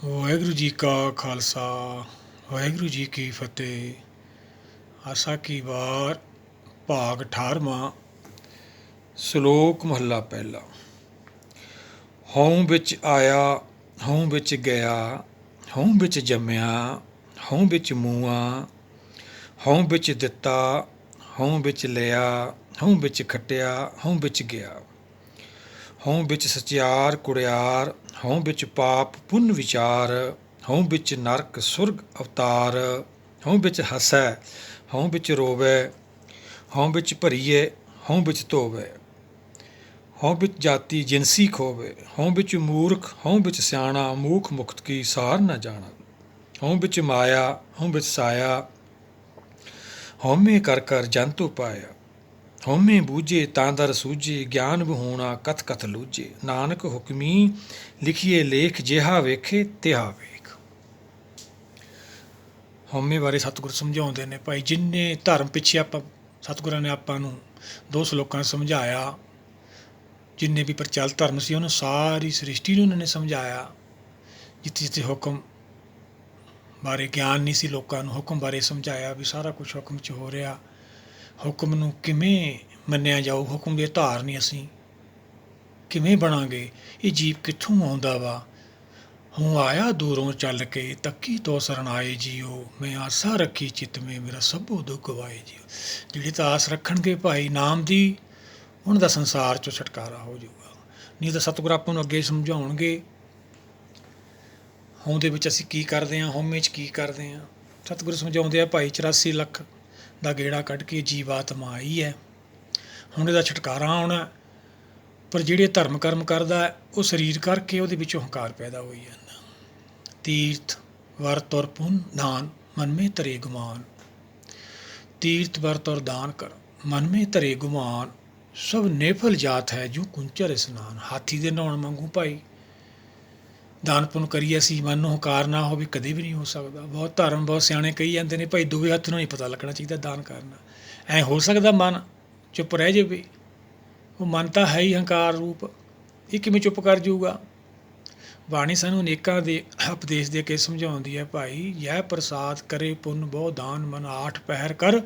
ਵਾਹਿਗੁਰੂ ਜੀ ਕਾ ਖਾਲਸਾ ਵਾਹਿਗੁਰੂ ਜੀ ਕੀ ਫਤਿਹ। ਆਸਾ ਕੀ ਵਾਰ ਭਾਗ 18ਵਾਂ। ਸ਼ਲੋਕ ਮਹੱਲਾ ਪਹਿਲਾ। ਹਉ ਵਿੱਚ ਆਇਆ ਹਉ ਵਿੱਚ ਗਿਆ, ਹਉ ਵਿੱਚ ਜੰਮਿਆ ਹਉ ਵਿੱਚ ਮੂਆ, ਹਉ ਵਿੱਚ ਦਿੱਤਾ ਹਉ ਵਿੱਚ ਲਿਆ, ਹਉ ਵਿੱਚ ਖੱਟਿਆ ਹਉ ਵਿੱਚ ਗਿਆ। ਹਉ ਵਿੱਚ ਸਚਿਆਰ ਕੁੜਿਆਰ, ਹਉ ਵਿੱਚ ਪਾਪ ਪੁੰਨ ਵਿਚਾਰ, ਹਉ ਵਿੱਚ ਨਰਕ ਸੁਰਗ ਅਵਤਾਰ, ਹਉ ਵਿੱਚ ਹਸੈ ਹਉ ਵਿੱਚ ਰੋਵੈ, ਹਉ ਵਿੱਚ ਭਰੀਏ ਹਉ ਵਿੱਚ ਧੋਵੈ। ਹਉ ਵਿੱਚ ਜਾਤੀ ਜਿਨਸੀ ਖੋਵੈ, ਹਉ ਵਿੱਚ ਮੂਰਖ ਹਉ ਵਿੱਚ ਸਿਆਣਾ, ਮੂਖ ਮੁਕਤ ਕੀ ਸਾਰ ਨ ਜਾਣਾ। ਹਉ ਵਿੱਚ ਮਾਇਆ ਹਉ ਵਿੱਚ ਸਾਇਆ, ਹਉਮੈ ਕਰ ਕਰ ਜੰਤੁ ਪਾਇਆ। ਹਉਮੈ ਬੂਝੇ ਤਾਂ ਦਰ ਸੂਝੇ, ਗਿਆਨ ਵਿਹੂਣਾ ਕਥ ਕਥ ਲੂਝੇ। ਨਾਨਕ ਹੁਕਮੀ ਲਿਖੀਏ ਲੇਖ, ਜਿਹਾ ਵੇਖੇ ਤਿਹਾ ਵੇਖ। ਹਉਮੈ ਬਾਰੇ ਸਤਿਗੁਰ ਸਮਝਾਉਂਦੇ ਨੇ ਭਾਈ। ਜਿੰਨੇ ਧਰਮ ਪਿੱਛੇ ਸਤਿਗੁਰਾਂ ਨੇ ਆਪਾਂ ਨੂੰ 2 ਸ਼ਲੋਕਾਂ ਸਮਝਾਇਆ, ਜਿੰਨੇ ਵੀ ਪ੍ਰਚਲਿਤ ਧਰਮ ਸੀ ਉਹਨੂੰ ਸਾਰੀ ਸ੍ਰਿਸ਼ਟੀ ਨੂੰ ਉਹਨਾਂ ਨੇ ਸਮਝਾਇਆ। ਜਿੱਥੇ ਜਿੱਥੇ ਹੁਕਮ ਬਾਰੇ ਗਿਆਨ ਨਹੀਂ ਸੀ ਲੋਕਾਂ ਨੂੰ, ਹੁਕਮ ਬਾਰੇ ਸਮਝਾਇਆ ਵੀ ਸਾਰਾ ਕੁਛ ਹੁਕਮ 'ਚ ਹੋ ਰਿਹਾ। ਹੁਕਮ ਨੂੰ ਕਿਵੇਂ ਮੰਨਿਆ ਜਾਊ, ਹੁਕਮ ਦੇ ਆਧਾਰ ਨਹੀਂ ਅਸੀਂ ਕਿਵੇਂ ਬਣਾਂਗੇ, ਇਹ ਜੀਵ ਕਿੱਥੋਂ ਆਉਂਦਾ ਵਾ। ਹੂੰ ਆਇਆ ਦੂਰੋਂ ਚੱਲ ਕੇ, ਤੱਕੀ ਤੋਂ ਸਰਣ ਆਏ ਜੀਓ। ਮੈਂ ਆਸਾ ਰੱਖੀ ਚਿੱਤ ਮੇ, ਮੇਰਾ ਸਭੋ ਦੁੱਖ ਗਵਾਏ ਜੀਓ। ਜਿਹੜੇ ਤਾਂ ਆਸ ਰੱਖਣਗੇ ਭਾਈ ਨਾਮ ਦੀ, ਉਹਨਾਂ ਦਾ ਸੰਸਾਰ 'ਚੋਂ ਛੁਟਕਾਰਾ ਹੋ ਜਾਊਗਾ। ਨਹੀਂ ਤਾਂ ਸਤਿਗੁਰ ਆਪਾਂ ਨੂੰ ਅੱਗੇ ਸਮਝਾਉਣਗੇ ਹਉ ਦੇ ਵਿੱਚ ਅਸੀਂ ਕੀ ਕਰਦੇ ਹਾਂ, ਹਉਮੈ 'ਚ ਕੀ ਕਰਦੇ ਹਾਂ। ਸਤਿਗੁਰ ਸਮਝਾਉਂਦੇ ਆ ਭਾਈ 84 ਲੱਖ ਦਾ ਗੇੜਾ ਕੱਢ ਕੇ ਜੀਵਾਤਮਾ ਆਈ ਹੈ, ਹੁਣ ਇਹਦਾ ਛੁਟਕਾਰਾ ਆਉਣਾ। ਪਰ ਜਿਹੜੇ ਧਰਮ ਕਰਮ ਕਰਦਾ ਉਹ ਸਰੀਰ ਕਰਕੇ ਉਹਦੇ ਵਿੱਚੋਂ ਹੰਕਾਰ ਪੈਦਾ ਹੋਈ ਜਾਂਦਾ। ਤੀਰਥ ਵਰ ਤੁਰ ਪੁੰਨ ਦਾਨ, ਮਨ ਮੇ ਧਰੇ ਗੁਮਾਨ। ਤੀਰਥ ਵਰ ਤੁਰ ਦਾਨ ਕਰ, ਮਨ ਮੇ ਧਰੇ ਗੁਮਾਨ। ਸਭ ਨੇਫਲ ਜਾਤ ਹੈ ਜੂ ਕੁੰਚਰ ਇਸਨਾਨ। ਹਾਥੀ ਦੇ ਨਹਾਉਣ ਵਾਂਗੂ ਭਾਈ ਦਾਨ ਪੁੰਨ ਕਰੀਏ ਅਸੀਂ, ਮਨ ਨੂੰ ਹੰਕਾਰ ਨਾ ਹੋਵੇ, ਕਦੇ ਵੀ ਨਹੀਂ ਹੋ ਸਕਦਾ। ਬਹੁਤ ਧਰਮ ਬਹੁਤ ਸਿਆਣੇ ਕਹੀ ਜਾਂਦੇ ਨੇ ਭਾਈ ਦੋਵੇਂ ਹੱਥ ਨੂੰ ਹੀ ਪਤਾ ਲੱਗਣਾ ਚਾਹੀਦਾ ਦਾਨ ਕਰਨਾ। ਐਂ ਹੋ ਸਕਦਾ ਮਨ ਚੁੱਪ ਰਹਿ ਜਾਵੇ? ਉਹ ਮਨ ਤਾਂ ਹੈ ਹੀ ਹੰਕਾਰ ਰੂਪ, ਇਹ ਕਿਵੇਂ ਚੁੱਪ ਕਰ ਜਾਊਗਾ। ਬਾਣੀ ਸਾਨੂੰ ਅਨੇਕਾਂ ਦੇ ਉਪਦੇਸ਼ ਦੇ ਕੇ ਸਮਝਾਉਂਦੀ ਹੈ ਭਾਈ। ਯਹ ਪ੍ਰਸਾਦ ਕਰੇ ਪੁੰਨ ਬਹੁ ਦਾਨ, ਮਨ 8 ਪਹਿਰ ਕਰ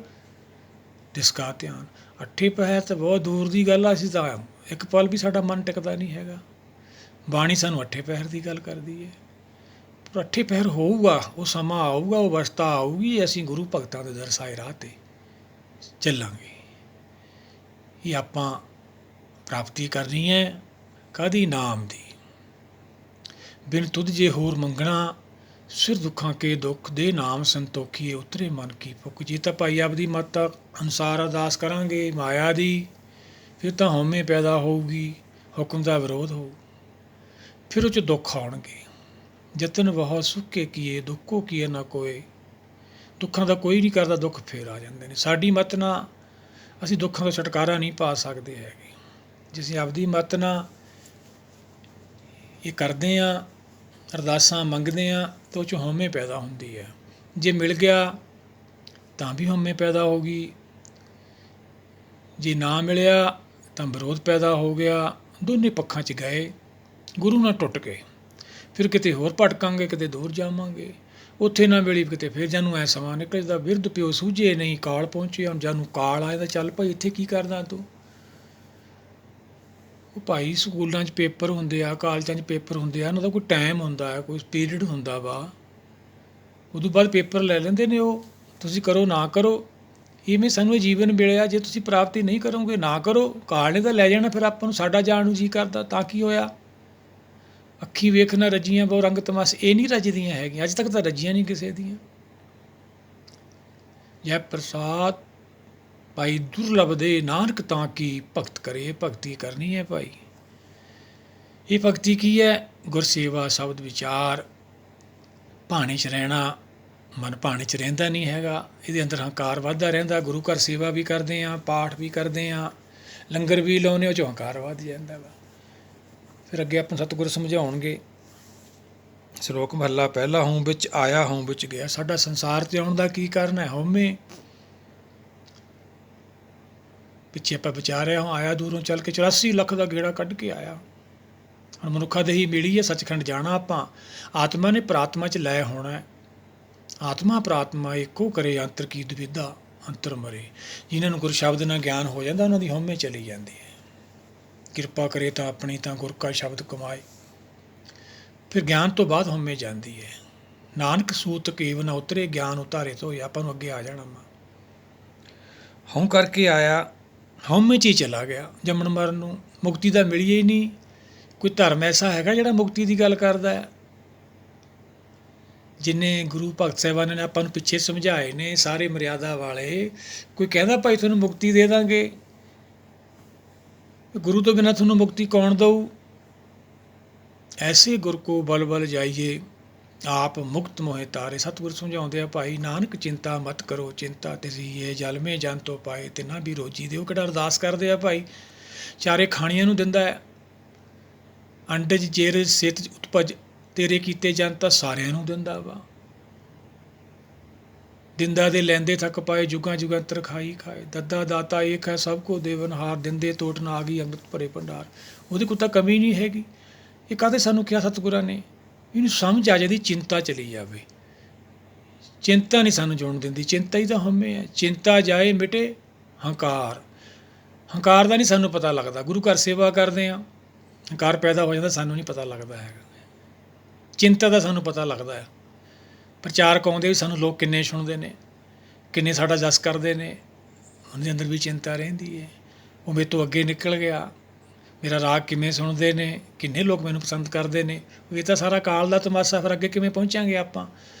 ਤਿਸਕਾ ਧਿਆਨ। 8 ਪਹਿਰ ਤਾਂ ਬਹੁਤ ਦੂਰ ਦੀ ਗੱਲ ਆ, ਅਸੀਂ ਤਾਂ ਇੱਕ ਪਲ ਵੀ ਸਾਡਾ ਮਨ ਟਿਕਦਾ ਨਹੀਂ ਹੈਗਾ। ਬਾਣੀ ਸਾਨੂੰ 8 ਪਹਿਰ ਦੀ ਗੱਲ ਕਰਦੀ ਹੈ। ਪਰ 8 ਪਹਿਰ ਹੋਊਗਾ, ਉਹ ਸਮਾਂ ਆਊਗਾ, ਉਹ ਅਵਸਥਾ ਆਊਗੀ, ਅਸੀਂ ਗੁਰੂ ਭਗਤਾਂ ਦੇ ਦਰਸਾਏ ਰਾਹ 'ਤੇ ਚੱਲਾਂਗੇ। ਇਹ ਆਪਾਂ ਪ੍ਰਾਪਤੀ ਕਰਨੀ ਹੈ ਕਾਹਦੀ? ਨਾਮ ਦੀ। ਬਿਨ ਤੁਧ ਜੇ ਹੋਰ ਮੰਗਣਾ, ਸਿਰ ਦੁੱਖਾਂ ਕੇ ਦੁੱਖ ਦੇ ਨਾਮ ਸੰਤੋਖੀਏ, ਉਤਰੇ ਮਨ ਕੀ ਭੁੱਖ। ਜੇ ਤਾਂ ਭਾਈ ਆਪਦੀ ਮੱਤ ਅਨੁਸਾਰ ਅਰਦਾਸ ਕਰਾਂਗੇ ਮਾਇਆ ਦੀ, ਫਿਰ ਤਾਂ ਹਉਮੈ ਪੈਦਾ ਹੋਊਗੀ, ਹੁਕਮ ਦਾ ਵਿਰੋਧ ਹੋਊ, ਫਿਰ ਉਹ 'ਚ ਦੁੱਖ ਆਉਣਗੇ। ਜਤਨ ਬਹੁਤ ਸੁੱਕੇ ਕੀਏ, ਦੁੱਖੋ ਕੀਏ ਨਾ ਕੋਏ। ਦੁੱਖਾਂ ਦਾ ਕੋਈ ਨਹੀਂ ਕਰਦਾ, ਦੁੱਖ ਫੇਰ ਆ ਜਾਂਦੇ ਨੇ। ਸਾਡੀ ਮੱਤ ਨਾਲ ਅਸੀਂ ਦੁੱਖਾਂ ਤੋਂ ਛੁਟਕਾਰਾ ਨਹੀਂ ਪਾ ਸਕਦੇ ਹੈਗੇ। ਜੇ ਅਸੀਂ ਆਪਦੀ ਮੱਤ ਨਾਲ ਇਹ ਕਰਦੇ ਹਾਂ, ਅਰਦਾਸਾਂ ਮੰਗਦੇ ਹਾਂ, ਤਾਂ ਉਹ 'ਚੋਂ ਹਉਮੈ ਪੈਦਾ ਹੁੰਦੀ ਹੈ। ਜੇ ਮਿਲ ਗਿਆ ਤਾਂ ਵੀ ਹਉਮੈ ਪੈਦਾ ਹੋ ਗਈ, ਜੇ ਨਾ ਮਿਲਿਆ ਤਾਂ ਵਿਰੋਧ ਪੈਦਾ ਹੋ ਗਿਆ। ਦੋਨੇ ਪੱਖਾਂ 'ਚ ਗਏ, ਗੁਰੂ ਨਾਲ ਟੁੱਟ ਗਏ। ਫਿਰ ਕਿਤੇ ਹੋਰ ਭਟਕਾਂਗੇ, ਕਿਤੇ ਦੂਰ ਜਾਵਾਂਗੇ। ਉੱਥੇ ਨਾ ਮਿਲੀ ਕਿਤੇ ਫਿਰ ਜਾਨੂੰ ਐ ਸਮਾਂ ਨਿਕਲਦਾ। ਬਿਰਧ ਪਿਓ ਸੂਝੇ ਨਹੀਂ, ਕਾਲ ਪਹੁੰਚੇ ਹੁਣ ਜਾਨੂੰ ਕਾਲ ਆਏ ਤਾਂ ਚੱਲ ਭਾਈ ਇੱਥੇ ਕੀ ਕਰਦਾ ਤੂੰ। ਉਹ ਭਾਈ ਸਕੂਲਾਂ 'ਚ ਪੇਪਰ ਹੁੰਦੇ ਆ, ਕਾਲਜਾਂ 'ਚ ਪੇਪਰ ਹੁੰਦੇ ਆ, ਉਹਨਾਂ ਦਾ ਕੋਈ ਟਾਈਮ ਹੁੰਦਾ ਹੈ, ਕੋਈ ਪੀਰੀਅਡ ਹੁੰਦਾ ਵਾ। ਉਦੋਂ ਬਾਅਦ ਪੇਪਰ ਲੈ ਲੈਂਦੇ ਨੇ ਉਹ, ਤੁਸੀਂ ਕਰੋ ਨਾ ਕਰੋ। ਇਵੇਂ ਸਾਨੂੰ ਇਹ ਜੀਵਨ ਮਿਲਿਆ, ਜੇ ਤੁਸੀਂ ਪ੍ਰਾਪਤੀ ਨਹੀਂ ਕਰੋਗੇ ਨਾ ਕਰੋ। ਕਾਲ ਨੇ ਤਾਂ ਲੈ ਜਾਣਾ, ਫਿਰ ਆਪਾਂ ਨੂੰ ਸਾਡਾ ਜਾਣ ਨੂੰ ਜੀ ਕਰਦਾ ਤਾਂ ਕੀ ਹੋਇਆ। ਅੱਖੀ ਵੇਖ ਨਾ ਰੱਜੀਆਂ ਬਹੁ ਰੰਗ ਤਮਾਸ਼ੇ, ਇਹ ਨਹੀਂ ਰੱਜਦੀਆਂ ਹੈਗੀਆਂ, ਅੱਜ ਤੱਕ ਤਾਂ ਰੱਜੀਆਂ ਨਹੀਂ ਕਿਸੇ ਦੀਆਂ। ਜੈ ਪ੍ਰਸਾਦ ਭਾਈ ਦੁਰਲਭ ਦੇ, ਨਾਨਕ ਤਾਂ ਕੀ ਭਗਤ ਕਰੇ। ਭਗਤੀ ਕਰਨੀ ਹੈ ਭਾਈ। ਇਹ ਭਗਤੀ ਕੀ ਹੈ? ਗੁਰਸੇਵਾ ਸ਼ਬਦ ਵਿਚਾਰ, ਭਾਣੇ 'ਚ ਰਹਿਣਾ। ਮਨ ਭਾਣੇ 'ਚ ਰਹਿੰਦਾ ਨਹੀਂ ਹੈਗਾ, ਇਹਦੇ ਅੰਦਰ ਹੰਕਾਰ ਵੱਧਦਾ ਰਹਿੰਦਾ। ਗੁਰੂ ਘਰ ਸੇਵਾ ਵੀ ਕਰਦੇ ਹਾਂ, ਪਾਠ ਵੀ ਕਰਦੇ ਹਾਂ, ਲੰਗਰ ਵੀ ਲਾਉਂਦੇ, ਉਹ 'ਚੋਂ ਹੰਕਾਰ ਵੱਧ ਜਾਂਦਾ ਵਾ। ਫਿਰ ਅੱਗੇ ਆਪਾਂ ਸਤਿਗੁਰ ਸਮਝਾਉਣਗੇ। ਸ਼ਲੋਕ ਮਹੱਲਾ ਪਹਿਲਾ। ਹਉ ਵਿੱਚ ਆਇਆ ਹਉ ਵਿੱਚ ਗਿਆ। ਸਾਡਾ ਸੰਸਾਰ 'ਤੇ ਆਉਣ ਦਾ ਕੀ ਕਾਰਨ ਹੈ? ਹਉਮੈ। ਪਿੱਛੇ ਆਪਾਂ ਵਿਚਾਰਿਆ, ਆਇਆ ਦੂਰੋਂ ਚੱਲ ਕੇ 84 ਲੱਖ ਦਾ ਗੇੜਾ ਕੱਢ ਕੇ ਆਇਆ। ਹੁਣ ਮਨੁੱਖਾ ਦੇਹੀ ਮਿਲੀ ਹੈ, ਸੱਚਖੰਡ ਜਾਣਾ ਆਪਾਂ। ਆਤਮਾ ਨੇ ਪ੍ਰਾਤਮਾ 'ਚ ਲੈ ਹੋਣਾ ਹੈ। ਆਤਮਾ ਪ੍ਰਾਤਮਾ ਇੱਕੋ ਕਰੇ ਅੰਤਰ ਕੀ ਦੁਵਿਧਾ ਅੰਤਰ ਮਰੇ। ਜਿਨ੍ਹਾਂ ਨੂੰ ਗੁਰ ਸ਼ਬਦ ਨਾਲ ਗਿਆਨ ਹੋ ਜਾਂਦਾ ਉਹਨਾਂ ਦੀ ਹਉਮੈ ਚਲੀ ਜਾਂਦੀ ਹੈ। ਕਿਰਪਾ ਕਰੇ ਤਾਂ ਆਪਣੀ ਤਾਂ ਗੁਰ ਕਾ ਸ਼ਬਦ ਕਮਾਏ। ਫਿਰ ਗਿਆਨ ਤੋਂ ਬਾਅਦ ਹਉਮੈ ਜਾਂਦੀ ਹੈ। ਨਾਨਕ ਸੂਤ ਕੇਵ ਨਾ ਉਤਰੇ, ਗਿਆਨ ਉਤਾਰੇ ਤੋਂ ਆਪਾਂ ਨੂੰ ਅੱਗੇ ਆ ਜਾਣਾ ਵਾ। ਹਉ ਕਰਕੇ ਆਇਆ, ਹਉਮੈ 'ਚ ਹੀ ਚਲਾ ਗਿਆ ਜੰਮਣ ਮਰਨ ਨੂੰ। ਮੁਕਤੀ ਦਾ ਮਿਲੀਏ ਹੀ ਨਹੀਂ। ਕੋਈ ਧਰਮ ਐਸਾ ਹੈਗਾ ਜਿਹੜਾ ਮੁਕਤੀ ਦੀ ਗੱਲ ਕਰਦਾ ਹੈ? ਜਿੰਨੇ ਗੁਰੂ ਭਗਤ ਸਾਹਿਬਾਨ ਨੇ ਆਪਾਂ ਨੂੰ ਪਿੱਛੇ ਸਮਝਾਏ ਨੇ ਸਾਰੇ ਮਰਿਆਦਾ ਵਾਲੇ, ਕੋਈ ਕਹਿੰਦਾ ਭਾਈ ਤੁਹਾਨੂੰ ਮੁਕਤੀ ਦੇ ਦਾਂਗੇ? ਗੁਰੂ ਤੋਂ ਬਿਨਾਂ ਤੁਹਾਨੂੰ ਮੁਕਤੀ ਕੌਣ ਦਊ? ਐਸੇ ਗੁਰ ਕੋ ਬਲ ਬਲ ਜਾਈਏ, ਆਪ ਮੁਕਤ ਮੋਹਿ ਤਾਰੇ। ਸਤਿਗੁਰ ਸਮਝਾਉਂਦੇ ਆ ਭਾਈ ਨਾਨਕ ਚਿੰਤਾ ਮਤ ਕਰੋ, ਚਿੰਤਾ ਤਸੀਏ ਜਲ ਮੇ ਜਨ ਤੋਂ ਪਾਏ, ਤਿੰਨਾਂ ਵੀ ਰੋਜੀ ਦਿਓ। ਕਿਹੜਾ ਅਰਦਾਸ ਕਰਦੇ ਆ ਭਾਈ? ਚਾਰੇ ਖਾਣੀਆਂ ਨੂੰ ਦਿੰਦਾ ਹੈ। ਅੰਡਜ ਜੇਰ ਸਿਤ ਉਤਪਜ ਤੇਰੇ ਕੀਤੇ ਜਨ ਤਾਂ ਸਾਰਿਆਂ ਨੂੰ ਦਿੰਦਾ ਵਾ। ਦਿੰਦਾ ਦੇ ਲੈਂਦੇ ਥੱਕ ਪਾਏ, ਜੁਗਾਂ ਜੁਗੰਤਰ ਖਾਈ ਖਾਏ। ਦੱਦਾ ਦਾਤਾ ਏਕ ਹੈ ਸਭ ਕੋ ਦੇਵਨਹਾਰ, ਦਿੰਦੇ ਤੋਟ ਨਾ ਆ ਗਈ ਅੰਮ੍ਰਿਤ ਭਰੇ ਭੰਡਾਰ। ਉਹਦੇ ਕੋਲ ਤਾਂ ਕਮੀ ਨਹੀਂ ਹੈਗੀ। ਇਹ ਕਾਹਦੇ ਸਾਨੂੰ ਕਿਹਾ ਸਤਿਗੁਰਾਂ ਨੇ? ਇਹਨੂੰ ਸਮਝ ਆ ਜਾਂਦੀ, ਚਿੰਤਾ ਚਲੀ ਜਾਵੇ। ਚਿੰਤਾ ਨਹੀਂ ਸਾਨੂੰ ਜੋਣ ਦਿੰਦੀ, ਚਿੰਤਾ ਹੀ ਤਾਂ ਹਉਮੈ ਹੈ। ਚਿੰਤਾ ਜਾਏ ਮਿਟੇ ਹੰਕਾਰ। ਹੰਕਾਰ ਦਾ ਨਹੀਂ ਸਾਨੂੰ ਪਤਾ ਲੱਗਦਾ। ਗੁਰੂ ਘਰ ਸੇਵਾ ਕਰਦੇ ਹਾਂ, ਹੰਕਾਰ ਪੈਦਾ ਹੋ ਜਾਂਦਾ, ਸਾਨੂੰ ਨਹੀਂ ਪਤਾ ਲੱਗਦਾ ਹੈਗਾ। ਚਿੰਤਾ ਦਾ ਸਾਨੂੰ ਪਤਾ ਲੱਗਦਾ ਹੈ। ਪ੍ਰਚਾਰਕ ਆਉਂਦੇ ਵੀ ਸਾਨੂੰ ਲੋਕ ਕਿੰਨੇ ਸੁਣਦੇ ਨੇ, ਕਿੰਨੇ ਸਾਡਾ ਜਸ ਕਰਦੇ ਨੇ, ਉਹਦੇ ਅੰਦਰ ਵੀ ਚਿੰਤਾ ਰਹਿੰਦੀ ਹੈ। ਉਹ ਮੇਰੇ ਤੋਂ ਅੱਗੇ ਨਿਕਲ ਗਿਆ, ਮੇਰਾ ਰਾਗ ਕਿਵੇਂ ਸੁਣਦੇ ਨੇ, ਕਿੰਨੇ ਲੋਕ ਮੈਨੂੰ ਪਸੰਦ ਕਰਦੇ ਨੇ। ਇਹ ਤਾਂ ਸਾਰਾ ਕਾਲ ਦਾ ਤਮਾਸ਼ਾ। ਫਿਰ ਅੱਗੇ ਕਿਵੇਂ ਪਹੁੰਚਾਂਗੇ ਆਪਾਂ?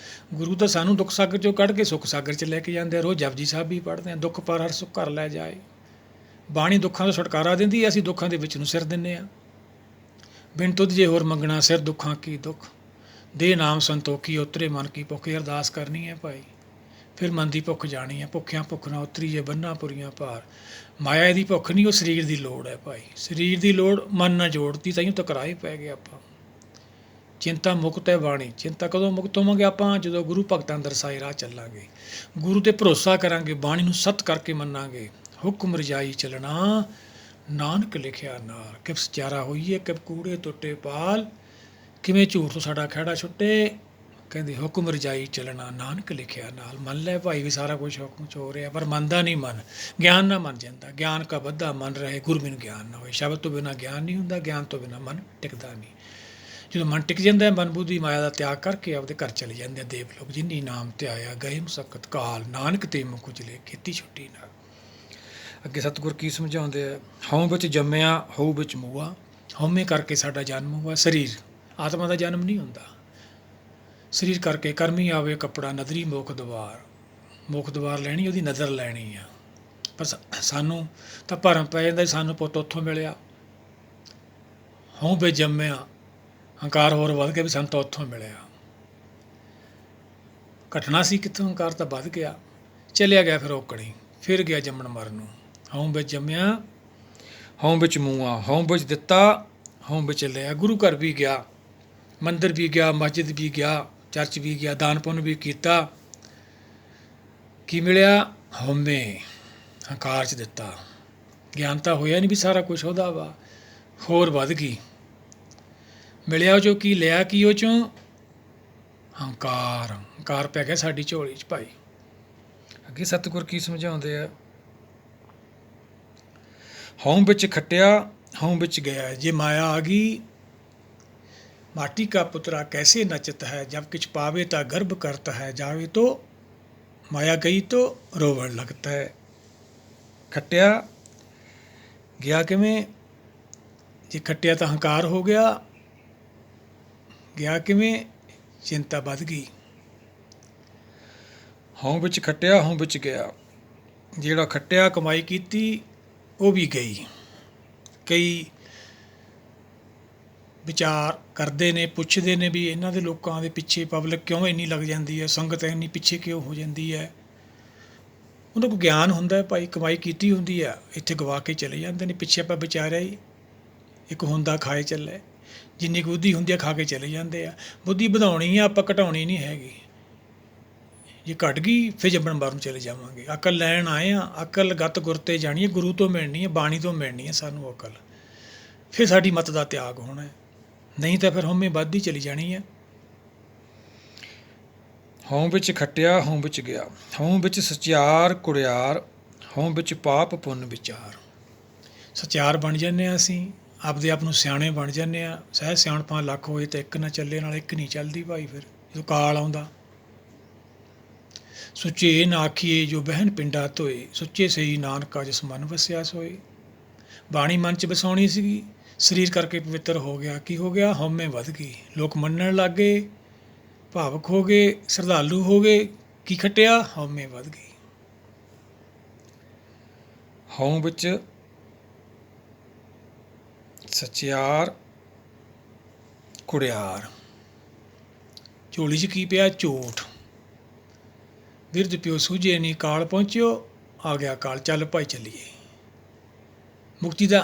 ਗੁਰੂ ਤਾਂ ਸਾਨੂੰ ਦੁੱਖ ਸਾਗਰ 'ਚੋਂ ਕੱਢ ਕੇ ਸੁੱਖ ਸਾਗਰ 'ਚ ਲੈ ਕੇ ਜਾਂਦੇ ਆ। ਰੋਜ਼ ਜਪਜੀ ਸਾਹਿਬ ਵੀ ਪੜ੍ਹਦੇ ਹਾਂ, ਦੁੱਖ ਪਰ ਹਰ ਸੁੱਖ ਘਰ ਲੈ ਜਾਏ। ਬਾਣੀ ਦੁੱਖਾਂ ਤੋਂ ਛੁਟਕਾਰਾ ਦਿੰਦੀ ਹੈ, ਅਸੀਂ ਦੁੱਖਾਂ ਦੇ ਵਿੱਚ ਨੂੰ ਸਿਰ ਦਿੰਦੇ ਹਾਂ। ਬਿਨ ਤੁਧ ਜੇ ਹੋਰ ਮੰਗਣਾ ਸਿਰ ਦੁੱਖਾਂ ਕੀ ਦੁੱਖ, ਦੇ ਨਾਮ ਸੰਤੋਖੀ ਉਤਰੇ ਮਨ ਕੀ ਭੁੱਖ। ਅਰਦਾਸ ਕਰਨੀ ਹੈ ਭਾਈ, ਫਿਰ ਮਨ ਦੀ ਭੁੱਖ ਜਾਣੀ ਹੈ। ਭੁੱਖਿਆਂ ਭੁੱਖ ਨਾ ਉਤਰੀ ਜੇ ਬੰਨਾ ਪੁਰੀਆਂ ਭਾਰ। ਮਾਇਆ ਦੀ ਭੁੱਖ ਨਹੀਂ, ਉਹ ਸਰੀਰ ਦੀ ਲੋੜ ਹੈ ਭਾਈ। ਸਰੀਰ ਦੀ ਲੋੜ ਮਨ ਨਾਲ ਜੋੜਤੀ, ਤਾਂ ਟਕਰਾਏ ਪੈ ਗਏ ਆਪਾਂ। ਚਿੰਤਾ ਮੁਕਤ ਹੈ ਬਾਣੀ। ਚਿੰਤਾ ਕਦੋਂ ਮੁਕਤ ਹੋਵਾਂਗੇ ਆਪਾਂ? ਜਦੋਂ ਗੁਰੂ ਭਗਤਾਂ ਦਰਸਾਏ ਰਾਹ ਚੱਲਾਂਗੇ, ਗੁਰੂ 'ਤੇ ਭਰੋਸਾ ਕਰਾਂਗੇ, ਬਾਣੀ ਨੂੰ ਸੱਤ ਕਰਕੇ ਮੰਨਾਂਗੇ। ਹੁਕਮ ਰਜਾਈ ਚੱਲਣਾ ਨਾਨਕ ਲਿਖਿਆ ਨਾਲ, ਕਿਵ ਸਚਿਆਰਾ ਹੋਈਏ ਕਿਵ ਕੂੜੇ ਟੁੱਟੇ ਪਾਲ। ਕਿਵੇਂ ਝੂਠ ਤੋਂ ਸਾਡਾ ਖਹਿੜਾ ਛੁੱਟੇ। ਕਹਿੰਦੇ ਹੁਕਮ ਰਜਾਈ ਚੱਲਣਾ ਨਾਨਕ ਲਿਖਿਆ ਨਾਲ। ਮੰਨ ਲੈ ਭਾਈ ਵੀ ਸਾਰਾ ਕੁਛ ਹੁਕਮ 'ਚ ਹੋ ਰਿਹਾ, ਪਰ ਮੰਨਦਾ ਨਹੀਂ ਮਨ। ਗਿਆਨ ਨਾ ਮੰਨ ਜਾਂਦਾ। ਗਿਆਨ ਕਾ ਬੱਧਾ ਮਨ ਰਹੇ, ਗੁਰ ਬਿਨ ਗਿਆਨ ਨਾ ਹੋਏ। ਸ਼ਬਦ ਤੋਂ ਬਿਨਾਂ ਗਿਆਨ ਨਹੀਂ ਹੁੰਦਾ, ਗਿਆਨ ਤੋਂ ਬਿਨਾਂ ਮਨ ਟਿਕਦਾ ਨਹੀਂ। ਜਦੋਂ ਮਨ ਟਿਕ ਜਾਂਦਾ, ਮਨ ਬੁੱਧੀ ਮਾਇਆ ਦਾ ਤਿਆਗ ਕਰਕੇ ਆਪਦੇ ਘਰ ਚਲੇ ਜਾਂਦੇ ਆ ਦੇਵ ਲੋਕ। ਜਿਨੀ ਨਾਮ ਤੇ ਆਇਆ ਗਏ ਮੁਸਕਤ ਕਾਲ, ਨਾਨਕ ਤੇ ਮੁਖ ਉਜਲੇ ਕੀਤੀ ਛੁੱਟੀ ਨਾਲ। ਅੱਗੇ ਸਤਿਗੁਰ ਕੀ ਸਮਝਾਉਂਦੇ ਆ? ਹਉ ਵਿੱਚ ਜੰਮਿਆ ਹਉ ਵਿੱਚ ਮੂਆ। ਹਉਮੈ ਕਰਕੇ ਸਾਡਾ ਜਨਮ ਹੋਇਆ। ਸਰੀਰ ਆਤਮਾ ਦਾ ਜਨਮ ਨਹੀਂ ਹੁੰਦਾ। ਸਰੀਰ ਕਰਕੇ ਕਰਮੀ ਆਵੇ ਕੱਪੜਾ ਨਦਰੀ ਮੁਖ ਦੁਆਰ। ਮੁਖ ਦੁਆਰ ਲੈਣੀ, ਉਹਦੀ ਨਜ਼ਰ ਲੈਣੀ ਆ। ਪਰ ਸਾਨੂੰ ਤਾਂ ਭਰਮ ਪੈ ਜਾਂਦਾ, ਸਾਨੂੰ ਪੁੱਤ ਉੱਥੋਂ ਮਿਲਿਆ। ਹਉ ਵਿੱਚ ਜੰਮਿਆ, ਹੰਕਾਰ ਹੋਰ ਵੱਧ ਗਿਆ ਵੀ ਸਾਨੂੰ ਤਾਂ ਉੱਥੋਂ ਮਿਲਿਆ। ਘਟਨਾ ਸੀ ਕਿੱਥੋਂ, ਹੰਕਾਰ ਤਾਂ ਵੱਧ ਗਿਆ, ਚਲਿਆ ਗਿਆ ਫਿਰ ਔਕੜੀ, ਫਿਰ ਗਿਆ ਜੰਮਣ ਮਰਨ ਨੂੰ। ਹਉ ਵਿੱਚ ਜੰਮਿਆ ਹਉ ਵਿੱਚ ਮੂਆ, ਹਉ ਵਿੱਚ ਦਿੱਤਾ ਹਉ ਵਿੱਚ ਲਿਆ। ਗੁਰੂ ਘਰ ਵੀ ਗਿਆ, ਮੰਦਿਰ ਵੀ ਗਿਆ, ਮਸਜਿਦ ਵੀ ਗਿਆ, ਚਰਚ ਵੀ ਗਿਆ, ਦਾਨ ਪੁੰਨ ਵੀ ਕੀਤਾ। ਕੀ ਮਿਲਿਆ? ਹਉਮੈ, ਹੰਕਾਰ 'ਚ ਦਿੱਤਾ। ਗਿਆਨ ਤਾਂ ਹੋਇਆ ਨਹੀਂ ਵੀ ਸਾਰਾ ਕੁਛ ਉਹਦਾ ਵਾ, ਹੋਰ ਵੱਧ ਗਈ। ਮਿਲਿਆ ਉਹ 'ਚੋਂ ਕੀ, ਲਿਆ ਕੀ ਉਹ 'ਚੋਂ? ਹੰਕਾਰ। ਹੰਕਾਰ ਪੈ ਗਿਆ ਸਾਡੀ ਝੋਲੀ 'ਚ ਭਾਈ। ਅੱਗੇ ਸਤਿਗੁਰ ਕੀ ਸਮਝਾਉਂਦੇ ਆ? ਹਉ ਵਿੱਚ ਖੱਟਿਆ ਹਉ ਵਿੱਚ ਗਿਆ, ਜੇ ਮਾਇਆ ਆ ਗਈ। ਮਾਟੀ ਕਾ ਪੁਤਰਾ ਕੈਸੇ ਨਚਤ ਹੈ, ਜਬ ਕਿਛ ਪਾਵੇ ਤਾਂ ਗਰਭ ਕਰਤਾ ਹੈ, ਜਾਵੇ तो माया गई तो रोवण लगता है। खट्टिया गया किवें? जे खट्टिया तो हंकार हो गया, गया किवें? चिंता वध गई। हौं विच खट्टिया हौं विच गया। ਜਿਹੜਾ ਖੱਟਿਆ ਕਮਾਈ ਕੀਤੀ ਉਹ ਵੀ ਗਈ। ਕਈ ਵਿਚਾਰ ਕਰਦੇ ਨੇ, ਪੁੱਛਦੇ ਨੇ ਵੀ ਇਹਨਾਂ ਦੇ ਲੋਕਾਂ ਦੇ ਪਿੱਛੇ ਪਬਲਿਕ ਕਿਉਂ ਇੰਨੀ ਲੱਗ ਜਾਂਦੀ ਹੈ, ਸੰਗਤ ਇੰਨੀ ਪਿੱਛੇ ਕਿਉਂ ਹੋ ਜਾਂਦੀ ਹੈ। ਉਹਨਾਂ ਕੋਲ ਗਿਆਨ ਹੁੰਦਾ ਭਾਈ, ਕਮਾਈ ਕੀਤੀ ਹੁੰਦੀ ਆ, ਇੱਥੇ ਗਵਾ ਕੇ ਚਲੇ ਜਾਂਦੇ ਨੇ। ਪਿੱਛੇ ਆਪਾਂ ਵਿਚਾਰਿਆ ਹੀ ਇੱਕ ਹੁੰਦਾ ਖਾਏ ਚੱਲੇ, ਜਿੰਨੀ ਕੁ ਬੁੱਧੀ ਹੁੰਦੀ ਆ ਖਾ ਕੇ ਚਲੇ ਜਾਂਦੇ ਆ। ਬੁੱਧੀ ਵਧਾਉਣੀ ਆ ਆਪਾਂ, ਘਟਾਉਣੀ ਨਹੀਂ ਹੈਗੀ। ਜੇ ਘਟ ਗਈ ਫਿਰ ਜੰਮਣ ਮਰਨ ਨੂੰ ਚਲੇ ਜਾਵਾਂਗੇ। ਅਕਲ ਲੈਣ ਆਏ ਆ, ਅਕਲ ਗਤ ਗੁਰ 'ਤੇ ਜਾਣੀ ਹੈ, ਗੁਰੂ ਤੋਂ ਮਿਲਣੀ ਹੈ, ਬਾਣੀ ਤੋਂ ਮਿਲਣੀ ਹੈ ਸਾਨੂੰ ਅਕਲ। ਫਿਰ ਸਾਡੀ ਮੱਤ ਦਾ ਤਿਆਗ ਹੋਣਾ ਹੈ। ਨਹੀਂ ਤਾਂ ਫਿਰ ਹਉਮੈ ਵੱਧਦੀ ਚਲੀ ਜਾਣੀ ਹੈ। ਹਉ ਵਿੱਚ ਖੱਟਿਆ ਹਉ ਵਿੱਚ ਗਿਆ, ਹਉ ਵਿੱਚ ਸਚਿਆਰ ਕੁੜਿਆਰ, ਹਉ ਵਿੱਚ ਪਾਪ ਪੁੰਨ ਵਿਚਾਰ। ਸਚਿਆਰ ਬਣ ਜਾਂਦੇ ਹਾਂ ਅਸੀਂ, ਆਪਦੇ ਆਪ ਨੂੰ ਸਿਆਣੇ ਬਣ ਜਾਂਦੇ ਹਾਂ। ਸਹਿ ਸਿਆਣਪਾਂ ਲੱਖ ਹੋਏ ਤਾਂ ਇੱਕ ਨਾ ਚੱਲੇ, ਨਾਲ ਇੱਕ ਨਹੀਂ ਚੱਲਦੀ ਭਾਈ। ਫਿਰ ਜਦੋਂ ਕਾਲ ਆਉਂਦਾ, ਸੁੱਚੇ ਨਾ ਆਖੀਏ ਜੋ ਬਹਿਨ ਪਿੰਡਾ ਧੋਏ, ਸੁੱਚੇ ਸਹੀ ਨਾਨਕਾ ਜਿਸ ਮਨ ਵਸਿਆ ਸੋਏ। ਬਾਣੀ ਮਨ 'ਚ ਵਸਾਉਣੀ ਸੀਗੀ, ਸਰੀਰ ਕਰਕੇ ਪਵਿੱਤਰ ਹੋ ਗਿਆ। ਕੀ ਹੋ ਗਿਆ? ਹਉਮੈ ਵੱਧ ਗਈ, ਲੋਕ ਮੰਨਣ ਲੱਗ ਗਏ, ਭਾਵਕ ਹੋ ਗਏ, ਸ਼ਰਧਾਲੂ ਹੋ ਗਏ। ਕੀ ਖੱਟਿਆ? ਹਉਮੈ ਵੱਧ ਗਈ। ਹਉ ਵਿੱਚ ਸਚਿਆਰ ਕੁੜਿਆਰ, ਝੋਲੀ 'ਚ ਕੀ ਪਿਆ? ਝੂਠ। ਬਿਰਧ ਪਿਓ ਸੂਝੇ ਨਹੀਂ, ਕਾਲ ਪਹੁੰਚਿਓ, ਆ ਗਿਆ ਕਾਲ, ਚੱਲ ਭਾਈ ਚੱਲੀਏ। ਮੁਕਤੀ ਦਾ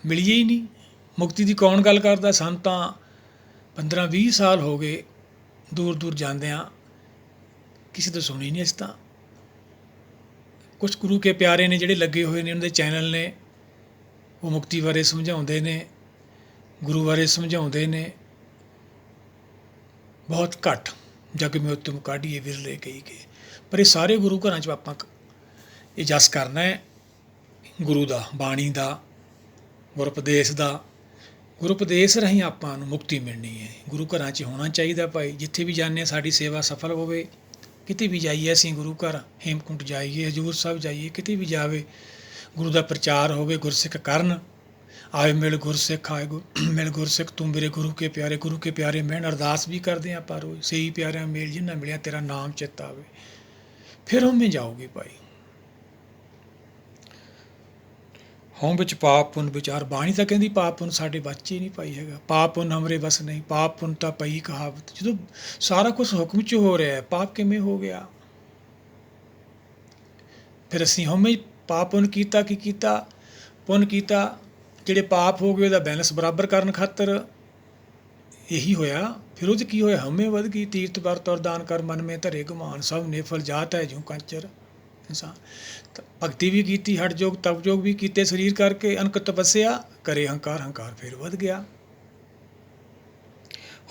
ਮਿਲੀਏ ਹੀ ਨਹੀਂ। ਮੁਕਤੀ ਦੀ ਕੌਣ ਗੱਲ ਕਰਦਾ? ਸਾਨੂੰ ਤਾਂ 15-20 ਸਾਲ ਹੋ ਗਏ ਦੂਰ ਦੂਰ ਜਾਂਦਿਆਂ, ਕਿਸੇ ਤੋਂ ਸੁਣੀ ਨਹੀਂ ਅਸੀਂ ਤਾਂ। ਕੁਛ ਗੁਰੂ ਕੇ ਪਿਆਰੇ ਨੇ ਜਿਹੜੇ ਲੱਗੇ ਹੋਏ ਨੇ, ਉਹਨਾਂ ਦੇ ਚੈਨਲ ਨੇ, ਉਹ ਮੁਕਤੀ ਬਾਰੇ ਸਮਝਾਉਂਦੇ ਨੇ, ਗੁਰੂ ਬਾਰੇ ਸਮਝਾਉਂਦੇ ਨੇ। ਬਹੁਤ ਘੱਟ, ਜਗ ਮੇ ਉਤਮ ਕਾਢੀਏ ਵਿਰਲੇ ਕਹੀ ਗਏ। ਪਰ ਇਹ ਸਾਰੇ ਗੁਰੂ ਘਰਾਂ 'ਚ ਆਪਾਂ ਇਹ ਜਸ ਕਰਨਾ ਹੈ, ਗੁਰੂ ਦਾ, ਬਾਣੀ ਦਾ, ਗੁਰਉਪਦੇਸ਼ ਦਾ। ਗੁਰਉਪਦੇਸ਼ ਰਾਹੀਂ ਆਪਾਂ ਨੂੰ ਮੁਕਤੀ ਮਿਲਣੀ ਹੈ। ਗੁਰੂ ਘਰਾਂ 'ਚ ਹੋਣਾ ਚਾਹੀਦਾ ਭਾਈ। ਜਿੱਥੇ ਵੀ ਜਾਂਦੇ ਹਾਂ ਸਾਡੀ ਸੇਵਾ ਸਫਲ ਹੋਵੇ। ਕਿਤੇ ਵੀ ਜਾਈਏ ਅਸੀਂ, ਗੁਰੂ ਘਰ, ਹੇਮਕੁੰਟ ਜਾਈਏ, ਹਜ਼ੂਰ ਸਾਹਿਬ ਜਾਈਏ, ਕਿਤੇ ਵੀ ਜਾਵੇ, ਗੁਰੂ ਦਾ ਪ੍ਰਚਾਰ ਹੋਵੇ, ਗੁਰਸਿੱਖ ਕਰਨ। ਆਏ ਮਿਲ ਗੁਰਸਿੱਖ, ਆਏ ਮਿਲ ਗੁਰਸਿੱਖ, ਤੂੰ ਮੇਰੇ ਗੁਰੂ ਕੇ ਪਿਆਰੇ, ਗੁਰੂ ਕੇ ਪਿਆਰੇ ਮਿਲਣ। ਅਰਦਾਸ ਵੀ ਕਰਦੇ ਹਾਂ ਆਪਾਂ ਰੋਜ਼, ਸਹੀ ਪਿਆਰਿਆਂ ਮੇਲ ਜਿੰਨਾ ਮਿਲਿਆ ਤੇਰਾ ਨਾਮ ਚਿੱਤ ਆਵੇ। ਫਿਰ ਹਉਮੈ ਜਾਊਗੀ ਭਾਈ। ਹਉ ਵਿੱਚ ਪਾਪ ਪੁੰਨ ਵਿਚਾਰ। ਬਾਣੀ ਤਾਂ ਕਹਿੰਦੀ ਪਾਪ ਪੁੰਨ ਸਾਡੇ ਬੱਚੇ ਨਹੀਂ ਪਾਈ ਹੈਗਾ। ਪਾਪ ਪੁੰਨ ਹਮਰੇ ਬਸ ਨਹੀਂ, ਪਾਪ ਪੁੰਨ ਤਾਂ ਪਈ ਕਹਾਵਤ। ਜਦੋਂ ਸਾਰਾ ਕੁਛ ਹੁਕਮ 'ਚ ਹੋ ਰਿਹਾ, ਪਾਪ ਕਿਵੇਂ ਹੋ ਗਿਆ? ਫਿਰ ਅਸੀਂ ਹਉਮੈ ਪਾਪ ਪੁੰਨ ਕੀਤਾ। ਕੀ ਕੀਤਾ? ਪੁੰਨ ਕੀਤਾ। ਜਿਹੜੇ ਪਾਪ ਹੋ ਗਏ ਉਹਦਾ ਬੈਲੈਂਸ ਬਰਾਬਰ ਕਰਨ ਖਾਤਰ ਇਹੀ ਹੋਇਆ। ਫਿਰ ਉਹ 'ਚ ਕੀ ਹੋਇਆ? ਹਉਮੈ ਵੱਧ ਗਈ। ਤੀਰਥ ਵਰਤ ਔਰ ਦਾਨ ਕਰ, ਮਨ ਮੇ ਧਰੇ ਗੁਮਾਨ, ਸਭ ਨੇਫਲ ਜਾਤ ਹੈ ਜੂ ਕੰਚਰ। ਇਨਸਾਨ ਭਗਤੀ ਵੀ ਕੀਤੀ, ਹਠ ਯੋਗ ਤਪ ਯੋਗ ਵੀ ਕੀਤੇ ਸਰੀਰ ਕਰਕੇ, ਅਨਕ ਤਪੱਸਿਆ ਕਰੇ ਹੰਕਾਰ, ਹੰਕਾਰ ਫਿਰ ਵੱਧ ਗਿਆ।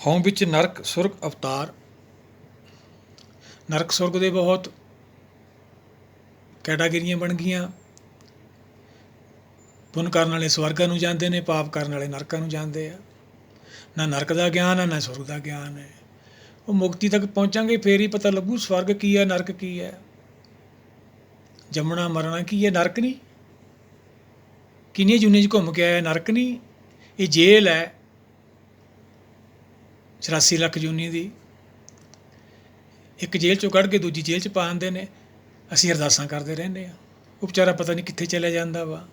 ਹਉ ਵਿੱਚ ਨਰਕ ਸੁਰਗ ਅਵਤਾਰ, ਨਰਕ ਸੁਰਗ ਦੇ ਬਹੁਤ ਕੈਟਾਗਰੀਆਂ ਬਣ ਗਈਆਂ। ਪੁੰਨ ਕਰਨ ਵਾਲੇ ਸਵਰਗਾਂ ਨੂੰ ਜਾਂਦੇ ਨੇ, ਪਾਪ ਕਰਨ ਵਾਲੇ ਨਰਕਾਂ ਨੂੰ ਜਾਂਦੇ ਆ। ਨਾ ਨਰਕ ਦਾ ਗਿਆਨ ਹੈ, ਨਾ ਸੁਰਗ ਦਾ ਗਿਆਨ ਹੈ। ਉਹ ਮੁਕਤੀ ਤੱਕ ਪਹੁੰਚਾਂਗੇ ਫੇਰ ਹੀ ਪਤਾ ਲੱਗੂ ਸਵਰਗ ਕੀ ਹੈ, ਨਰਕ ਕੀ ਹੈ, ਜੰਮਣਾ ਮਰਨਾ ਕੀ ਹੈ। ਨਰਕ ਨਹੀਂ, ਕਿੰਨੀਆਂ ਜੂਨਾਂ 'ਚ ਘੁੰਮ ਕੇ ਆਇਆ, ਨਰਕ ਨਹੀਂ। ਇਹ ਜੇਲ੍ਹ ਹੈ 84 ਲੱਖ ਜੂਨੀ ਦੀ। ਇੱਕ ਜੇਲ੍ਹ 'ਚੋਂ ਕੱਢ ਕੇ ਦੂਜੀ ਜੇਲ੍ਹ 'ਚ ਪਾ ਦਿੰਦੇ ਨੇ। ਅਸੀਂ ਅਰਦਾਸਾਂ ਕਰਦੇ ਰਹਿੰਦੇ ਹਾਂ, ਉਹ ਵਿਚਾਰਾ ਪਤਾ ਨਹੀਂ ਕਿੱਥੇ ਚਲਿਆ ਜਾਂਦਾ ਵਾ।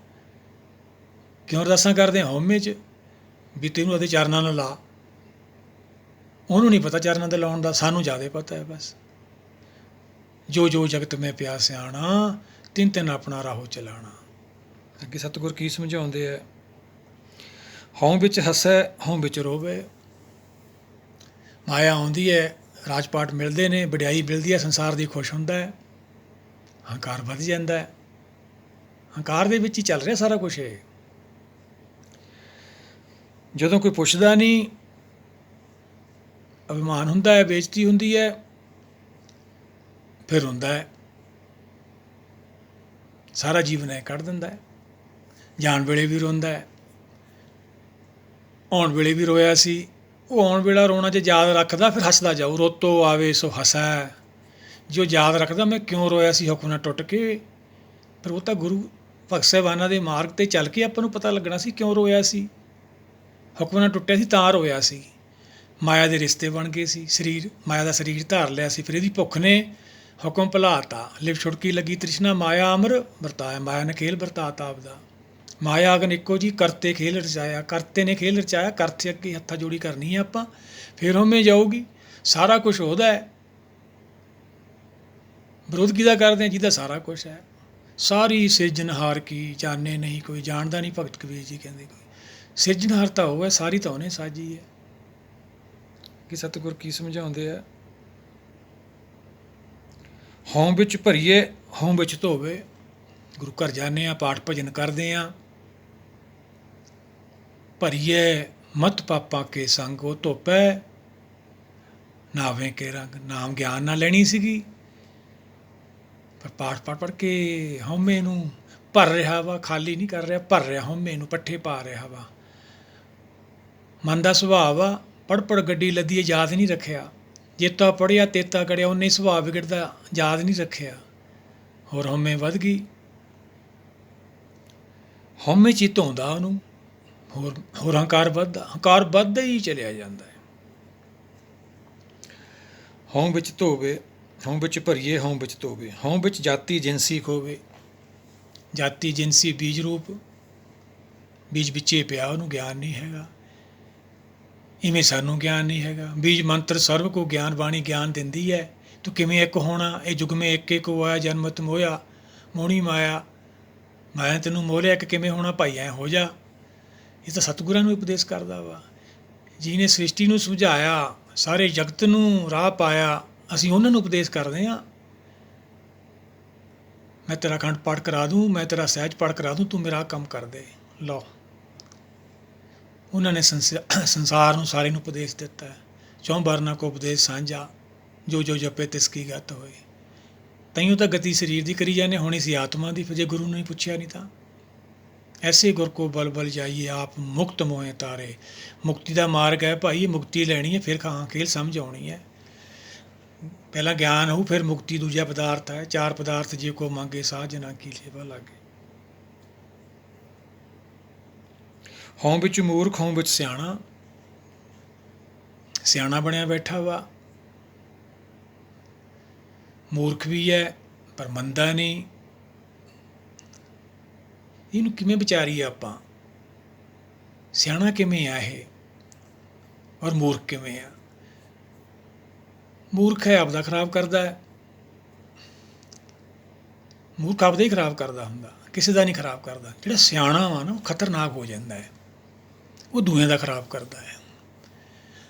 ਕਿਉਂ ਅਰਦਾਸਾਂ ਕਰਦੇ ਹਾਂ? ਹਉਮੈ 'ਚ ਵੀ ਤੈਨੂੰ ਉਹਦੇ ਚਰਨਾਂ ਨਾਲ ਲਾ। ਉਹਨੂੰ ਨਹੀਂ ਪਤਾ ਚਰਨਾਂ 'ਤੇ ਲਾਉਣ ਦਾ, ਸਾਨੂੰ ਜ਼ਿਆਦਾ ਪਤਾ ਹੈ। ਬਸ ਜੋ ਜੋ ਜਗਤ ਮੈਂ ਪਿਆ ਸਿਆਣਾ, ਤਿੰਨ ਤਿੰਨ ਆਪਣਾ ਰਾਹੋ ਚਲਾਣਾ। ਅੱਗੇ ਸਤਿਗੁਰ ਕੀ ਸਮਝਾਉਂਦੇ ਹੈ? ਹਉ ਵਿੱਚ ਹੱਸੈ ਹਉ ਵਿੱਚ ਰੋਵੇ। ਮਾਇਆ ਆਉਂਦੀ ਹੈ, ਰਾਜਪਾਟ ਮਿਲਦੇ ਨੇ, ਵਡਿਆਈ ਮਿਲਦੀ ਹੈ, ਸੰਸਾਰ ਦੀ ਖੁਸ਼ ਹੁੰਦਾ ਹੈ, ਹੰਕਾਰ ਵੱਧ ਜਾਂਦਾ ਹੈ। ਹੰਕਾਰ ਦੇ ਵਿੱਚ ਹੀ ਚੱਲ ਰਿਹਾ ਸਾਰਾ ਕੁਛ। ਇਹ ਜਦੋਂ ਕੋਈ ਪੁੱਛਦਾ ਨਹੀਂ, ਅਭਿਮਾਨ ਹੁੰਦਾ ਹੈ, ਬੇਇੱਜ਼ਤੀ ਹੁੰਦੀ ਹੈ, ਫਿਰ ਹੁੰਦਾ ਹੈ। ਸਾਰਾ ਜੀਵਨ ਹੈ ਕੱਢ ਦਿੰਦਾ ਹੈ। ਜਾਣ ਵੇਲੇ ਵੀ ਰੋਂਦਾ ਹੈ, ਆਉਣ ਵੇਲੇ ਵੀ ਰੋਇਆ ਸੀ। ਉਹ ਆਉਣ ਵੇਲਾ ਰੋਣਾ ਜੇ ਯਾਦ ਰੱਖਦਾ ਫਿਰ ਹੱਸਦਾ ਜਾਊ। ਰੋਤੋ ਆਵੇ ਸੋ ਹੱਸੈ। ਜੋ ਯਾਦ ਰੱਖਦਾ ਮੈਂ ਕਿਉਂ ਰੋਇਆ ਸੀ ਹੁਕਮ ਨਾਲ ਟੁੱਟ ਕੇ, ਪਰ ਉਹ ਤਾਂ ਗੁਰੂ ਭਗਤ ਸਾਹਿਬਾਨਾਂ ਦੇ ਮਾਰਗ 'ਤੇ ਚੱਲ ਕੇ ਆਪਾਂ ਨੂੰ ਪਤਾ ਲੱਗਣਾ ਸੀ ਕਿਉਂ ਰੋਇਆ ਸੀ। ਹੁਕਮ ਨਾਲ ਟੁੱਟਿਆ ਸੀ ਤਾਂ ਰੋਇਆ ਸੀ। ਮਾਇਆ ਦੇ ਰਿਸ਼ਤੇ ਬਣ ਗਏ ਸੀ, ਸਰੀਰ ਮਾਇਆ ਦਾ ਸਰੀਰ ਧਾਰ ਲਿਆ ਸੀ। ਫਿਰ ਇਹਦੀ ਭੁੱਖ ਨੇ ਹੁਕਮ ਭੁਲਾਤਾ, ਲਿਵ ਛੁੜਕੀ ਲੱਗੀ ਤ੍ਰਿਸ਼ਨਾ, ਮਾਇਆ ਅਮਰ ਵਰਤਾਇਆ। ਮਾਇਆ ਨੇ ਖੇਲ ਵਰਤਾਤਾ ਆਪਦਾ। ਮਾਇਆ ਅਗਨ ਇੱਕੋ ਜੀ, ਕਰਤੇ ਖੇਲ ਰਚਾਇਆ। ਕਰਤੇ ਨੇ ਖੇਲ ਰਚਾਇਆ, ਕਰਤੇ ਅੱਗੇ ਹੱਥਾਂ ਜੋੜੀ ਕਰਨੀ ਹੈ ਆਪਾਂ। ਫਿਰ ਹਉਮੈ ਜਾਊਗੀ। ਸਾਰਾ ਕੁਛ ਉਹਦਾ ਹੈ, ਵਿਰੋਧ ਕਿਹਦਾ ਕਰਦੇ ਹਾਂ? ਜਿਹਦਾ ਸਾਰਾ ਕੁਛ ਹੈ। ਸਾਰੀ ਸਿਰਜਣਹਾਰ ਕੀ ਜਾਣੇ ਨਹੀਂ ਕੋਈ, ਜਾਣਦਾ ਨਹੀਂ ਭਗਤ ਕਬੀਰ ਜੀ ਕਹਿੰਦੇ ਕੋਈ। ਸਿਰਜਣਹਾਰ ਤਾਂ ਉਹ ਹੈ, ਸਾਰੀ ਤਾਂ ਉਹਨੇ ਸਾਜੀ ਹੈ। ਕਿ ਸਤਿਗੁਰ ਕੀ ਸਮਝਾਉਂਦੇ ਆ? ਹਉ ਵਿੱਚ ਭਰੀਏ ਹਉ ਵਿੱਚ ਧੋਵੇ। ਗੁਰੂ ਘਰ ਜਾਂਦੇ ਹਾਂ, ਪਾਠ ਭਜਨ ਕਰਦੇ ਹਾਂ, ਭਰੀਏ ਮਤ ਪਾਪਾਂ ਕੇ ਸੰਗ ਉਹ ਧੋਪੈ, ਨਾਵੇਂ ਕੇ ਰੰਗ। ਨਾਮ ਗਿਆਨ ਨਾਲ ਲੈਣੀ ਸੀਗੀ, ਪਰ ਪਾਠ ਪੜ੍ਹ ਪੜ੍ਹ ਕੇ ਹਉਮੈ ਨੂੰ ਭਰ ਰਿਹਾ ਵਾ, ਖਾਲੀ ਨਹੀਂ ਕਰ ਰਿਹਾ, ਭਰ ਰਿਹਾ ਹਉਮੈ ਨੂੰ, ਪੱਠੇ ਪਾ ਰਿਹਾ ਵਾ। ਮਨ ਦਾ ਸੁਭਾਅ ਵਾ ਪੜ੍ਹ ਪੜ੍ਹ ਗੱਡੀ ਲੱਦੀ, ਯਾਦ ਨਹੀਂ ਰੱਖਿਆ। ਜੇਤਾ ਪੜ੍ਹਿਆ ਤੇਤਾ ਕੜਿਆ, ਉਹਨੇ ਹੀ ਸੁਭਾਅ ਵਿਗੜਦਾ, ਯਾਦ ਨਹੀਂ ਰੱਖਿਆ, ਹੋਰ ਹਉਮੈ ਵੱਧ ਗਈ। ਹਉਮੈ 'ਚ ਹੀ ਧੋਂਦਾ ਉਹਨੂੰ, ਹੋਰ ਹੰਕਾਰ ਵੱਧਦਾ ਹੀ ਚਲਿਆ ਜਾਂਦਾ ਹੈ। ਹਉ ਵਿੱਚ ਧੋਵੇ, ਹਉ ਵਿੱਚ ਭਰੀਏ, ਹਉ ਵਿੱਚ ਧੋਵੇ। ਹਉ ਵਿੱਚ ਜਾਤੀ ਜਿਨਸੀ ਖੋਵੇ। ਜਾਤੀ ਜਿਨਸੀ ਬੀਜ ਰੂਪ, ਬੀਜ ਵਿੱਚੇ ਪਿਆ, ਉਹਨੂੰ ਗਿਆਨ ਨਹੀਂ ਹੈਗਾ। ਇਵੇਂ ਸਾਨੂੰ ਗਿਆਨ ਨਹੀਂ ਹੈਗਾ। ਬੀਜ ਮੰਤਰ ਸਰਬ ਕੋ ਗਿਆਨ, ਬਾਣੀ ਗਿਆਨ ਦਿੰਦੀ ਹੈ। ਤੂੰ ਕਿਵੇਂ ਇੱਕ ਹੋਣਾ, ਇਹ ਜੁਗ ਮੇ ਇੱਕ ਇੱਕ ਹੋਇਆ, ਜਨਮਤ ਮੋਇਆ ਮੋਹਣੀ ਮਾਇਆ। ਮੈਂ ਤੈਨੂੰ ਮੋਹ ਇੱਕ ਕਿਵੇਂ ਹੋਣਾ ਭਾਈ, ਐਂ ਹੋ ਜਾ। ਇਹ ਤਾਂ ਸਤਿਗੁਰਾਂ ਨੂੰ ਉਪਦੇਸ਼ ਕਰਦਾ ਵਾ, ਜਿਹਨੇ ਸ੍ਰਿਸ਼ਟੀ ਨੂੰ ਸੁਝਾਇਆ, ਸਾਰੇ ਜਗਤ ਨੂੰ ਰਾਹ ਪਾਇਆ। ਅਸੀਂ ਉਹਨਾਂ ਨੂੰ ਉਪਦੇਸ਼ ਕਰਦੇ ਹਾਂ। ਮੈਂ ਤੇਰਾ ਅਖੰਡ ਪਾਠ ਕਰਾ ਦੂੰ, ਮੈਂ ਤੇਰਾ ਸਹਿਜ ਪਾਠ ਕਰਾ ਦੂੰ, ਤੂੰ ਮੇਰਾ ਕੰਮ ਕਰ ਦੇ। ਲਓ, ਉਹਨਾਂ ਨੇ ਸੰਸਾਰ ਨੂੰ ਸਾਰੇ ਨੂੰ ਉਪਦੇਸ਼ ਦਿੱਤਾ ਹੈ। ਚੌਂ ਵਰਨਾ ਕੋ ਉਪਦੇਸ਼ ਸਾਂਝਾ, ਜੋ ਜੋ ਜਪੇ ਤਿਸ ਕੀ ਗਤ ਹੋਏ। ਤਈਓ ਤਾਂ ਗਤੀ ਸਰੀਰ ਦੀ ਕਰੀ ਜਾਂਦੇ, ਹੋਣੀ ਸੀ ਆਤਮਾ ਦੀ। ਫਿਰ ਜੇ ਗੁਰੂ ਨੇ ਪੁੱਛਿਆ ਨਹੀਂ ਤਾਂ। ਐਸੇ ਗੁਰ ਕੋ ਬਲ ਬਲ ਜਾਈਏ, ਆਪ ਮੁਕਤ ਮੋਹੇ ਤਾਰੇ। ਮੁਕਤੀ ਦਾ ਮਾਰਗ ਹੈ ਭਾਈ, ਮੁਕਤੀ ਲੈਣੀ ਹੈ, ਫਿਰ ਖਾਂ ਖੇਲ ਸਮਝ ਆਉਣੀ ਹੈ। ਪਹਿਲਾਂ ਗਿਆਨ ਹੋਊ, ਫਿਰ ਮੁਕਤੀ ਦੂਜਾ ਪਦਾਰਥ ਹੈ। ਚਾਰ ਪਦਾਰਥ ਜੇ ਕੋ ਮੰਗੇ, ਸਾਜਨਾ ਕੀ ਲੇਵਾ ਲਾਗੇ। ਹਉ ਵਿੱਚ ਮੂਰਖ, ਹਉ ਵਿੱਚ ਸਿਆਣਾ, ਸਿਆਣਾ ਬਣਿਆ ਬੈਠਾ ਵਾ। ਮੂਰਖ ਵੀ ਹੈ ਪਰ ਮੰਨਦਾ ਨਹੀਂ। ਇਹਨੂੰ ਕਿਵੇਂ ਵਿਚਾਰੀਏ ਆਪਾਂ, ਸਿਆਣਾ ਕਿਵੇਂ ਆ ਇਹ, ਔਰ ਮੂਰਖ ਕਿਵੇਂ ਆ। ਮੂਰਖ ਹੈ ਆਪਦਾ ਖਰਾਬ ਕਰਦਾ ਹੈ। ਮੂਰਖ ਆਪਦਾ ਹੀ ਖਰਾਬ ਕਰਦਾ ਹੁੰਦਾ, ਕਿਸੇ ਦਾ ਨਹੀਂ ਖਰਾਬ ਕਰਦਾ। ਜਿਹੜਾ ਸਿਆਣਾ ਵਾ ਨਾ, ਉਹ ਖਤਰਨਾਕ ਹੋ ਜਾਂਦਾ ਹੈ, ਉਹ ਦੂਜਿਆਂ ਦਾ ਖਰਾਬ ਕਰਦਾ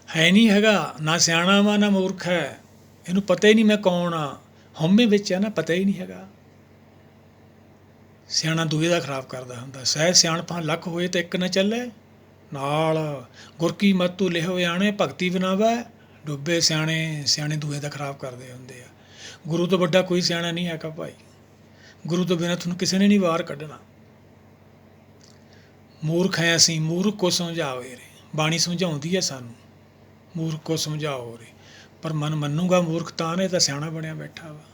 ਹੈ ਨਹੀਂ ਹੈਗਾ। ਨਾ ਸਿਆਣਾ ਵਾ ਨਾ ਮੂਰਖ ਹੈ, ਇਹਨੂੰ ਪਤਾ ਹੀ ਨਹੀਂ ਮੈਂ ਕੌਣ ਆ। ਹਉਮੈ ਵਿੱਚ ਹੈ ਨਾ, ਪਤਾ ਹੀ ਨਹੀਂ ਹੈਗਾ। ਸਿਆਣਾ ਦੂਜੇ ਦਾ ਖਰਾਬ ਕਰਦਾ ਹੁੰਦਾ। ਸਹਿ ਸਿਆਣਪਾਂ ਲੱਖ ਹੋਏ ਤਾਂ ਇੱਕ ਨਾ ਚੱਲੇ ਨਾਲ। ਗੁਰ ਕੀ ਮਤੁ ਲਿਹੋ ਆਣੇ, ਭਗਤੀ ਬਣਾਵੈ ਡੁੱਬੇ ਸਿਆਣੇ। ਸਿਆਣੇ ਦੂਜੇ ਦਾ ਖਰਾਬ ਕਰਦੇ ਹੁੰਦੇ ਆ। ਗੁਰੂ ਤੋਂ ਵੱਡਾ ਕੋਈ ਸਿਆਣਾ ਨਹੀਂ ਹੈਗਾ ਭਾਈ। ਗੁਰੂ ਤੋਂ ਬਿਨਾਂ ਤੁਹਾਨੂੰ ਕਿਸੇ ਨੇ ਨਹੀਂ ਬਾਹਰ ਕੱਢਣਾ। ਮੂਰਖ ਹੈ ਅਸੀਂ, ਮੂਰਖ ਕੋ ਸਮਝਾਓ ਰੇ। ਬਾਣੀ ਸਮਝਾਉਂਦੀ ਹੈ ਸਾਨੂੰ, ਮੂਰਖ ਕੋ ਸਮਝਾਓ ਰੇ। ਪਰ ਮਨ ਮੰਨੂਗਾ ਮੂਰਖ ਤਾਂ ਨੇ, ਤਾਂ ਸਿਆਣਾ ਬਣਿਆ ਬੈਠਾ ਵਾ।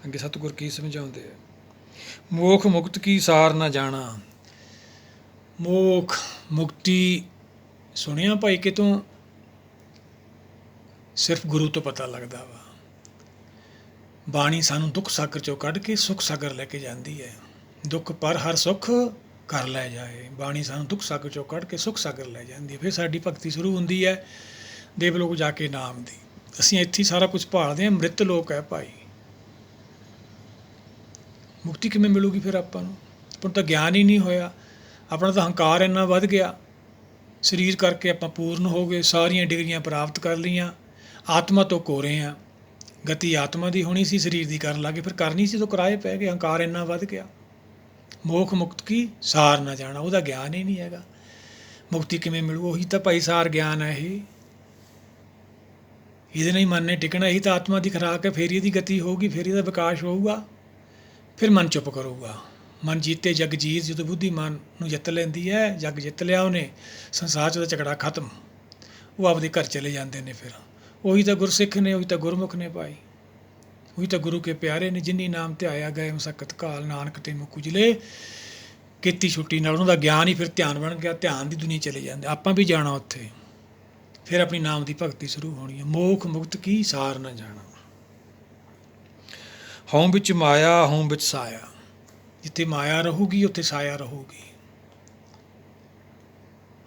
ਅੱਗੇ ਸਤਿਗੁਰ ਕੀ ਸਮਝਾਉਂਦੇ ਆ? ਮੋਖ ਮੁਕਤ ਕੀ ਸਾਰ ਨਾ ਜਾਣਾ। ਮੋਖ ਮੁਕਤੀ ਸੁਣਿਆ ਭਾਈ ਕਿਤੋਂ? ਸਿਰਫ ਗੁਰੂ ਤੋਂ ਪਤਾ ਲੱਗਦਾ ਵਾ। ਬਾਣੀ ਸਾਨੂੰ ਦੁੱਖ ਸਾਗਰ ਚੋਂ ਕੱਢ ਕੇ ਸੁੱਖ ਸਾਗਰ ਲੈ ਕੇ ਜਾਂਦੀ ਹੈ। ਦੁੱਖ ਪਰ ਹਰ ਸੁੱਖ ਕਰ ਲੈ ਜਾਏ। ਬਾਣੀ ਸਾਨੂੰ ਦੁੱਖ ਸਾਗਰ ਚੋਂ ਕੱਢ ਕੇ ਸੁੱਖ ਸਾਗਰ ਲੈ ਜਾਂਦੀ ਹੈ। ਫਿਰ ਸਾਡੀ ਭਗਤੀ ਸ਼ੁਰੂ ਹੁੰਦੀ ਹੈ ਦੇਵਲੋਕ ਜਾ ਕੇ ਨਾਮ ਦੀ। ਅਸੀਂ ਇੱਥੇ ਸਾਰਾ ਕੁਝ ਭਾਲਦੇ ਹਾਂ, ਮ੍ਰਿਤ ਲੋਕ ਹੈ ਭਾਈ। ਮੁਕਤੀ ਕਿਵੇਂ ਮਿਲੂਗੀ ਫਿਰ ਆਪਾਂ ਨੂੰ? ਆਪਾਂ ਨੂੰ ਤਾਂ ਗਿਆਨ ਹੀ ਨਹੀਂ ਹੋਇਆ। ਆਪਣਾ ਤਾਂ ਹੰਕਾਰ ਇੰਨਾ ਵੱਧ ਗਿਆ, ਸਰੀਰ ਕਰਕੇ ਆਪਾਂ ਪੂਰਨ ਹੋ ਗਏ, ਸਾਰੀਆਂ ਡਿਗਰੀਆਂ ਪ੍ਰਾਪਤ ਕਰ ਲਈਆਂ, ਆਤਮਾ ਤੋਂ ਕੋਰੇ ਹਾਂ। ਗਤੀ ਆਤਮਾ ਦੀ ਹੋਣੀ ਸੀ, ਸਰੀਰ ਦੀ ਕਰਨ ਲੱਗੇ, ਫਿਰ ਕਰਨੀ ਸੀ ਤਾਂ ਕਿਰਾਏ ਪੈ ਗਏ। ਹੰਕਾਰ ਇੰਨਾ ਵੱਧ ਗਿਆ। ਮੋਖ ਮੁਕਤ ਕੀ ਸਾਰ ਨਾ ਜਾਣਾ, ਉਹਦਾ ਗਿਆਨ ਹੀ ਨਹੀਂ ਹੈਗਾ। ਮੁਕਤੀ ਕਿਵੇਂ ਮਿਲੂ? ਉਹੀ ਤਾਂ ਭਾਈ ਸਾਰ ਗਿਆਨ ਹੈ। ਇਹਦੇ ਨਾਲ ਹੀ ਮਨ ਨੇ ਟਿਕਣਾ। ਇਹੀ ਤਾਂ ਆਤਮਾ ਦੀ ਖੁਰਾਕ ਹੈ। ਫਿਰ ਇਹਦੀ ਗਤੀ ਹੋਊਗੀ, ਫਿਰ ਇਹਦਾ ਵਿਕਾਸ ਹੋਊਗਾ। ਫਿਰ ਮਨ ਚੁੱਪ ਕਰੂਗਾ। ਮਨ ਜੀਤੇ ਜਗ ਜੀਤ। ਜਦੋਂ ਬੁੱਧੀ ਮਨ ਨੂੰ ਜਿੱਤ ਲੈਂਦੀ ਹੈ, ਜਗ ਜਿੱਤ ਲਿਆ ਉਹਨੇ, ਸੰਸਾਰ 'ਚ ਉਹਦਾ ਝਗੜਾ ਖਤਮ। ਉਹ ਆਪਦੇ ਘਰ ਚਲੇ ਜਾਂਦੇ ਨੇ। ਫਿਰ ਉਹੀ ਤਾਂ ਗੁਰਸਿੱਖ ਨੇ, ਉਹੀ ਤਾਂ ਗੁਰਮੁਖ ਨੇ ਭਾਈ। ਉਹੀ ਤਾਂ ਗੁਰੂ ਕੇ ਪਿਆਰੇ ਨੇ। ਜਿਨੀ ਨਾਮ ਧਿਆਇਆ ਗਏ ਮਸਕਤ ਕਾਲ, ਨਾਨਕ ਤੇ ਮੁਖ ਉਜਲੇ। ਕੀਤੀ ਛੁੱਟੀ ਨਾਲ ਉਹਨਾਂ ਦਾ ਗਿਆਨ ਹੀ ਫਿਰ ਧਿਆਨ ਬਣ ਗਿਆ। ਧਿਆਨ ਦੀ ਦੁਨੀਆ ਚਲੇ ਜਾਂਦੇ। ਆਪਾਂ ਵੀ ਜਾਣਾ ਉੱਥੇ, ਫਿਰ ਆਪਣੀ ਨਾਮ ਦੀ ਭਗਤੀ ਸ਼ੁਰੂ ਹੋਣੀ ਹੈ। ਮੋਖ ਮੁਕਤ ਕੀ ਸਾਰ ਨਾ ਜਾਣਾ। ਹਉ ਵਿੱਚ ਮਾਇਆ, ਹਉ ਵਿੱਚ ਸਾਇਆ। ਜਿੱਥੇ ਮਾਇਆ ਰਹੂਗੀ ਉੱਥੇ ਸਾਇਆ ਰਹੂਗੀ,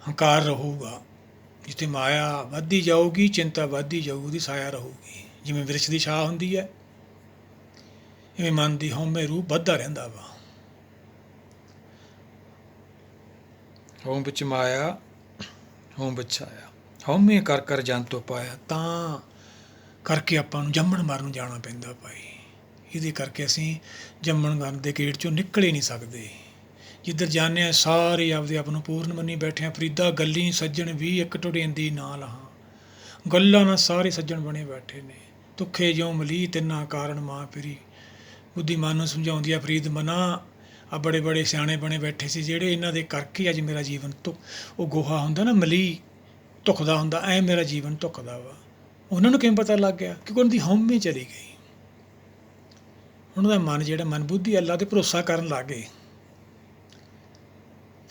ਹੰਕਾਰ ਰਹੂਗਾ। ਜਿੱਥੇ ਮਾਇਆ ਵੱਧਦੀ ਜਾਊਗੀ, ਚਿੰਤਾ ਵੱਧਦੀ ਜਾਊਗੀ, ਉਹਦੀ ਸਾਇਆ ਰਹੂਗੀ। ਜਿਵੇਂ ਬਿਰਛ ਦੀ ਛਾਂ ਹੁੰਦੀ ਹੈ, ਇਵੇਂ ਮਨ ਦੀ ਹਉਮੈ ਰੂਪ ਵੱਧਦਾ ਰਹਿੰਦਾ ਵਾ। ਹਉ ਵਿੱਚ ਮਾਇਆ, ਹਉ ਵਿੱਚ ਸਾਇਆ। ਹਉਮੈ ਕਰ ਕਰ ਜਨ ਤੋਂ ਪਾਇਆ। ਤਾਂ ਕਰਕੇ ਆਪਾਂ ਨੂੰ ਜੰਮਣ ਮਰਨ ਨੂੰ ਜਾਣਾ ਪੈਂਦਾ ਭਾਈ। ਇਹਦੇ ਕਰਕੇ ਅਸੀਂ ਜੰਮਣ ਮਰਨ ਦੇ ਗੇੜ 'ਚੋਂ ਨਿਕਲ ਹੀ ਨਹੀਂ ਸਕਦੇ। ਜਿੱਧਰ ਜਾਂਦੇ ਹਾਂ ਸਾਰੇ ਆਪਦੇ ਆਪ ਨੂੰ ਪੂਰਨ ਮੰਨੀ ਬੈਠੇ ਹਾਂ। ਫਰੀਦਾ ਗੱਲੀ ਸੱਜਣ ਵੀ ਇੱਕ ਟੁੜੇਂਦੀ ਨਾ ਲਹਾਂ, ਗੱਲਾਂ ਨਾਲ ਸਾਰੇ ਸੱਜਣ ਬਣੇ ਬੈਠੇ ਨੇ। ਤੁਖੇ ਜਿਉ ਮਲੀ ਤਿੰਨਾ ਕਾਰਨ ਮਾਂ ਫਿਰੀ, ਬੁੱਧੀਮਾਨ ਨੂੰ ਸਮਝਾਉਂਦੀ ਆ ਫਰੀਦ ਮਨਾ, ਆ ਬੜੇ ਬੜੇ ਸਿਆਣੇ ਬਣੇ ਬੈਠੇ ਸੀ ਜਿਹੜੇ, ਇਹਨਾਂ ਦੇ ਕਰਕੇ ਅੱਜ ਮੇਰਾ ਜੀਵਨ ਉਹ ਗੋਹਾ ਹੁੰਦਾ ਨਾ ਮਲੀ ਧੁਖਦਾ ਹੁੰਦਾ, ਐਂ ਮੇਰਾ ਜੀਵਨ ਧੁਖਦਾ ਵਾ। ਉਹਨਾਂ ਨੂੰ ਕਿਵੇਂ ਪਤਾ ਲੱਗ ਗਿਆ? ਕਿਉਂਕਿ ਉਹਨਾਂ ਦੀ ਹਉਮੈ ਚਲੀ ਗਈ। ਉਹਨਾਂ ਦਾ ਮਨ ਜਿਹੜਾ ਮਨ ਬੁੱਧੀ ਅੱਲਾ 'ਤੇ ਭਰੋਸਾ ਕਰਨ ਲੱਗ ਗਏ।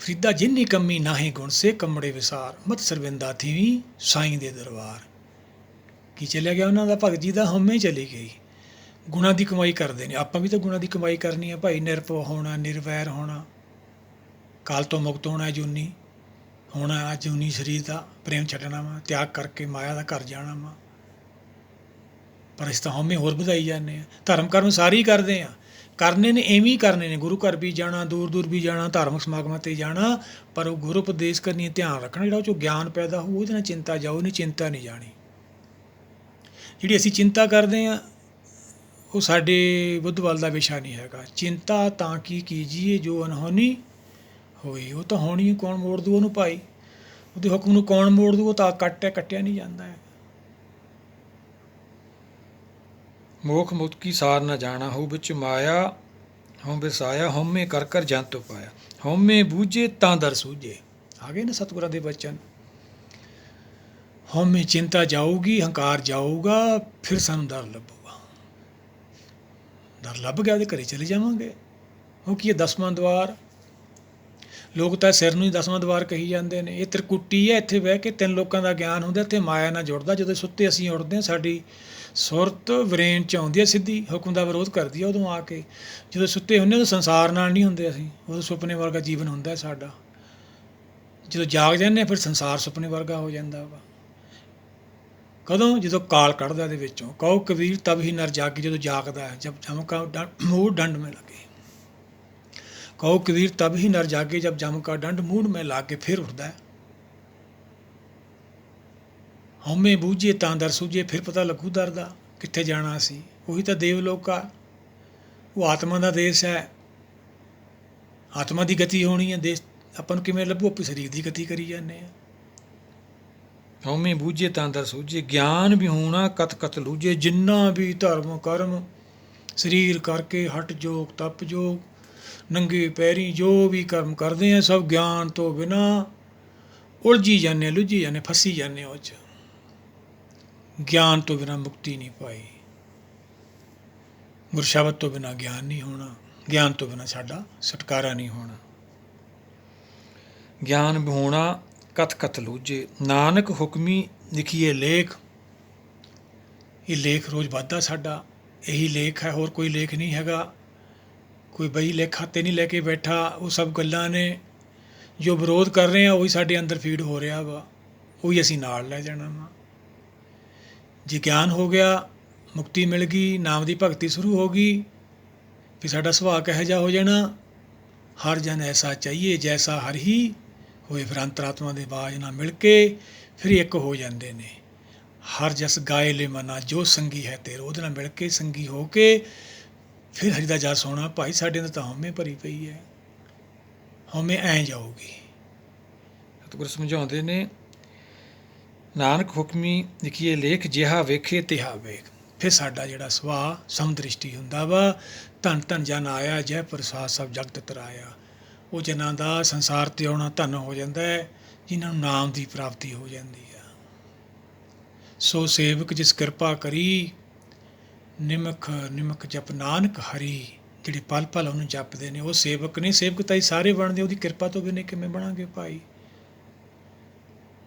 ਫਰੀਦਾ ਜਿੰਨੀ ਕਮੀ ਨਾਹੀਂ ਗੁਣ ਸੇ ਕੰਮੜੇ ਵਿਸਾਰ, ਮਤ ਸਰਵਿੰਦਾ ਥੀਵੀਂ ਸਾਈਂ ਦੇ ਦਰਬਾਰ। ਕੀ ਚਲਿਆ ਗਿਆ ਉਹਨਾਂ ਦਾ? ਭਗਤ ਜੀ ਦਾ ਹਉਮੈ ਚਲੀ ਗਈ। ਗੁਣਾਂ ਦੀ ਕਮਾਈ ਕਰਦੇ ਨੇ, ਆਪਾਂ ਵੀ ਤਾਂ ਗੁਣਾਂ ਦੀ ਕਮਾਈ ਕਰਨੀ ਆ ਭਾਈ। ਨਿਰਭਉ ਹੋਣਾ, ਨਿਰਵੈਰ ਹੋਣਾ, ਕਾਲ ਤੋਂ ਮੁਕਤ ਹੋਣਾ, ਜੂਨੀ ਹੋਣਾ, ਜੂਨੀ ਸਰੀਰ ਦਾ ਪ੍ਰੇਮ ਛੱਡਣਾ ਵਾ, ਤਿਆਗ ਕਰਕੇ ਮਾਇਆ ਦਾ ਘਰ ਜਾਣਾ ਵਾ। ਪਰ ਇਸ ਤਾਂ ਹਉਮੈ ਹੋਰ ਵਧਾਈ ਜਾਂਦੇ ਆ। ਧਰਮ ਕਰਮ ਸਾਰੇ ਹੀ ਕਰਦੇ ਆ, ਕਰਨੇ ਨੇ, ਐਵੇਂ ਹੀ ਕਰਨੇ ਨੇ। ਗੁਰੂ ਘਰ ਵੀ ਜਾਣਾ, ਦੂਰ ਦੂਰ ਵੀ ਜਾਣਾ, ਧਾਰਮਿਕ ਸਮਾਗਮਾਂ 'ਤੇ ਜਾਣਾ, ਪਰ ਉਹ ਗੁਰੂ ਉਪਦੇਸ਼ ਕਰਨੀ, ਧਿਆਨ ਰੱਖਣਾ ਜਿਹੜਾ ਉਹ 'ਚੋਂ ਗਿਆਨ ਪੈਦਾ ਹੋਊ, ਉਹਦੇ ਨਾਲ ਚਿੰਤਾ ਜਾਊ, ਨਹੀਂ ਚਿੰਤਾ ਨਹੀਂ ਜਾਣੀ। ਜਿਹੜੀ ਅਸੀਂ ਚਿੰਤਾ ਕਰਦੇ ਹਾਂ ਉਹ ਸਾਡੇ ਬੁੱਧਵਾਲ ਦਾ ਵਿਸ਼ਾ ਨਹੀਂ ਹੈਗਾ। ਚਿੰਤਾ ਤਾਂ ਕੀ ਕੀਜੀਏ ਜੋ ਅਨਹੋਣੀ ਹੋਈ, ਉਹ ਤਾਂ ਹੋਣੀ, ਕੌਣ ਮੋੜ ਦੂ ਉਹਨੂੰ ਭਾਈ? ਉਹਦੇ ਹੁਕਮ ਨੂੰ ਕੌਣ ਮੋੜ ਦੂ? ਉਹ ਤਾਂ ਕੱਟਿਆ ਨਹੀਂ ਜਾਂਦਾ ਹੈ। ਮੋਖ ਮੁਕਤੀ ਸਾਰ ਨਾ ਜਾਣਾ, ਹੋ ਵਿੱਚ ਮਾਇਆ ਹਉ ਵਿਸਾਇਆ, ਹਉਮੈ ਕਰ ਕਰ ਜੰਤ ਉਪਾਇਆ, ਹਉਮੈ ਬੂਝੇ ਤਾਂ ਦਰ ਸੂਝੇ। ਆ ਗਏ ਨਾ ਸਤਿਗੁਰਾਂ ਦੇ ਬਚਨ। ਹਉਮੈ ਚਿੰਤਾ ਜਾਊਗੀ, ਹੰਕਾਰ ਜਾਊਗਾ, ਫਿਰ ਸਾਨੂੰ ਦਰ ਲੱਭੂਗਾ। ਦਰ ਲੱਭ ਗਿਆ ਉਹਦੇ ਘਰੇ ਚਲੇ ਜਾਵਾਂਗੇ। ਉਹ ਕੀ ਹੈ? 10ਵਾਂ ਦੁਆਰ। ਲੋਕ ਤਾਂ ਸਿਰ ਨੂੰ ਹੀ 10ਵਾਂ ਦੁਆਰ ਕਹੀ ਜਾਂਦੇ ਨੇ। ਇਹ ਤ੍ਰਿਕੁਟੀ ਹੈ, ਇੱਥੇ ਬਹਿ ਕੇ 3 ਲੋਕਾਂ ਦਾ ਗਿਆਨ ਹੁੰਦਾ, ਇੱਥੇ ਮਾਇਆ ਨਾਲ ਜੁੜਦਾ। ਜਦੋਂ ਸੁੱਤੇ ਅਸੀਂ ਉੱਠਦੇ ਹਾਂ, ਸਾਡੀ ਸੁਰਤ ਬਰੇਨ 'ਚ ਆਉਂਦੀ ਹੈ ਸਿੱਧੀ, ਹੁਕਮ ਦਾ ਵਿਰੋਧ ਕਰਦੀ ਹੈ। ਉਦੋਂ ਆ ਕੇ ਜਦੋਂ ਸੁੱਤੇ ਹੁੰਦੇ ਉਦੋਂ ਸੰਸਾਰ ਨਾਲ ਨਹੀਂ ਹੁੰਦੇ ਅਸੀਂ, ਉਦੋਂ ਸੁਪਨੇ ਵਰਗਾ ਜੀਵਨ ਹੁੰਦਾ ਸਾਡਾ। ਜਦੋਂ ਜਾਗ ਜਾਂਦੇ ਹਾਂ ਫਿਰ ਸੰਸਾਰ ਸੁਪਨੇ ਵਰਗਾ ਹੋ ਜਾਂਦਾ ਵਾ। ਕਦੋਂ? ਜਦੋਂ ਕਾਲ ਕੱਢਦਾ ਇਹਦੇ ਵਿੱਚੋਂ। ਕਹੋ ਕਬੀਰ ਤਬ ਹੀ ਨਰ ਜਾਗੇ, ਜਦੋਂ ਜਾਗਦਾ ਹੈ। ਜਬ ਜਮ ਕਾ ਮੂੜ ਡੰਡ ਮੇ ਲੱਗੇ। ਕਹੋ ਕਬੀਰ ਤਬ ਹੀ ਨਰ ਜਾਗੇ, ਜਬ ਜਮ ਕਾ ਡੰਡ ਮੂੜ ਮੇ ਲਾਗੇ। ਫਿਰ ਉੱਠਦਾ। ਹਉਮੈ ਬੂਝੇ ਤਾਂ ਦਰ ਸੂਝੇ, ਫਿਰ ਪਤਾ ਲੱਗੂ ਦਰ ਦਾ, ਕਿੱਥੇ ਜਾਣਾ ਅਸੀਂ। ਉਹੀ ਤਾਂ ਦੇਵਲੋਕ ਆ, ਉਹ ਆਤਮਾ ਦਾ ਦੇਸ਼ ਹੈ। ਆਤਮਾ ਦੀ ਗਤੀ ਹੋਣੀ ਹੈ। ਦੇਸ਼ ਆਪਾਂ ਨੂੰ ਕਿਵੇਂ ਲੱਭੂ? ਆਪਾਂ ਸਰੀਰ ਦੀ ਗਤੀ ਕਰੀ ਜਾਂਦੇ ਹਾਂ। ਹਉਮੈ ਬੂਝੇ ਤਾਂ ਦਰ ਸੂਝੇ, ਗਿਆਨ ਵੀ ਹੋਣਾ ਕਤ ਕਤ ਲੂਝੇ। ਜਿੰਨਾ ਵੀ ਧਰਮ ਕਰਮ ਸਰੀਰ ਕਰਕੇ, ਹਟ ਜੋਗ ਤਪ ਜੋਗ, ਨੰਗੇ ਪੈਰੀ ਜੋ ਵੀ ਕਰਮ ਕਰਦੇ ਆ, ਸਭ ਗਿਆਨ ਤੋਂ ਬਿਨਾਂ ਉਲਝੀ ਜਾਂਦੇ, ਲੁੱਝੀ ਜਾਂਦੇ, ਫਸੀ ਜਾਂਦੇ ਉਹ 'ਚ। ਗਿਆਨ ਤੋਂ ਬਿਨਾਂ ਮੁਕਤੀ ਨਹੀਂ ਪਾਈ। ਗੁਰਸ਼ਬਦ ਤੋਂ ਬਿਨਾਂ ਗਿਆਨ ਨਹੀਂ ਹੋਣਾ, ਗਿਆਨ ਤੋਂ ਬਿਨਾਂ ਸਾਡਾ ਛੁਟਕਾਰਾ ਨਹੀਂ ਹੋਣਾ। ਗਿਆਨ ਵਿਹੂਣਾ ਕਥ ਕਥ ਲੂਝੇ, ਨਾਨਕ ਹੁਕਮੀ ਲਿਖੀਏ ਲੇਖ। ਇਹ ਲੇਖ ਰੋਜ਼ ਵੱਧਦਾ ਸਾਡਾ, ਇਹੀ ਲੇਖ ਹੈ, ਹੋਰ ਕੋਈ ਲੇਖ ਨਹੀਂ ਹੈਗਾ। ਕੋਈ ਬਈ ਲੇਖਾ 'ਤੇ ਨਹੀਂ ਲੈ ਕੇ ਬੈਠਾ। ਉਹ ਸਭ ਗੱਲਾਂ ਨੇ ਜੋ ਵਿਰੋਧ ਕਰ ਰਹੇ ਆ, ਉਹੀ ਸਾਡੇ ਅੰਦਰ ਫੀਡ ਹੋ ਰਿਹਾ ਵਾ, ਉਹੀ ਅਸੀਂ ਨਾਲ ਲੈ ਜਾਣਾ ਵਾ। ਜੇ ਗਿਆਨ ਹੋ ਗਿਆ, ਮੁਕਤੀ ਮਿਲ ਗਈ, ਨਾਮ ਦੀ ਭਗਤੀ ਸ਼ੁਰੂ ਹੋ ਗਈ, ਫਿਰ ਸਾਡਾ ਸੁਭਾਅ ਕਿਹੋ ਜਿਹਾ ਹੋ ਜਾਣਾ? ਹਰ ਜਨ ਐਸਾ ਚਾਹੀਏ ਜੈਸਾ ਹਰ ਹੀ ਹੋਏ। ਫਿਰ ਅੰਤਰਾਤਮਾ ਦੇ ਆਵਾਜ਼ ਨਾਲ ਮਿਲ ਕੇ ਫਿਰ ਇੱਕ ਹੋ ਜਾਂਦੇ ਨੇ। ਹਰ ਜਸ ਗਾਏ ਲੈ ਮਨਾ, ਜੋ ਸੰਗੀ ਹੈ ਤੇਰੇ, ਉਹਦੇ ਨਾਲ ਮਿਲ ਕੇ ਸੰਗੀ ਹੋ ਕੇ ਫਿਰ ਹਰੀ ਦਾ ਜਸ ਹੋਣਾ। ਭਾਈ ਸਾਡੇ ਅੰਦਰ ਤਾਂ ਹਉਮੈ ਭਰੀ ਪਈ ਹੈ, ਹਉਮੈ ਐਂ ਜਾਊਗੀ। ਸਤਿਗੁਰ ਸਮਝਾਉਂਦੇ ਨੇ, ਨਾਨਕ ਹੁਕਮੀ ਲਿਖੀਏ ਲੇਖ, ਜਿਹਾ ਵੇਖੇ ਤਿਹਾ ਵੇਖ। ਫਿਰ ਸਾਡਾ ਜਿਹੜਾ ਸੁਭਾਅ ਸਮਦ੍ਰਿਸ਼ਟੀ ਹੁੰਦਾ ਵਾ। ਧੰਨ ਧੰਨ ਜਨ ਆਇਆ, ਜੈ ਪ੍ਰਸਾਦ ਸਭ ਜਗਤ ਤਰਾਇਆ। ਉਹ ਜਨਾਂ ਦਾ ਸੰਸਾਰ 'ਤੇ ਆਉਣਾ ਧੰਨ ਹੋ ਜਾਂਦਾ ਹੈ, ਜਿਨ੍ਹਾਂ ਨੂੰ ਨਾਮ ਦੀ ਪ੍ਰਾਪਤੀ ਹੋ ਜਾਂਦੀ ਆ। ਸੋ ਸੇਵਕ ਜਿਸ ਕਿਰਪਾ ਕਰੀ, ਨਿਮਖ ਨਿਮਖ ਜਪ ਨਾਨਕ ਹਰੀ। ਜਿਹੜੇ ਪਲ ਪਲ ਉਹਨੂੰ ਜਪਦੇ ਨੇ ਉਹ ਸੇਵਕ ਨੇ। ਸੇਵਕ ਤਾਂ ਹੀ ਸਾਰੇ ਬਣਦੇ, ਉਹਦੀ ਕਿਰਪਾ ਤੋਂ ਬਿਨਾਂ ਕਿਵੇਂ ਬਣਾਂਗੇ ਭਾਈ?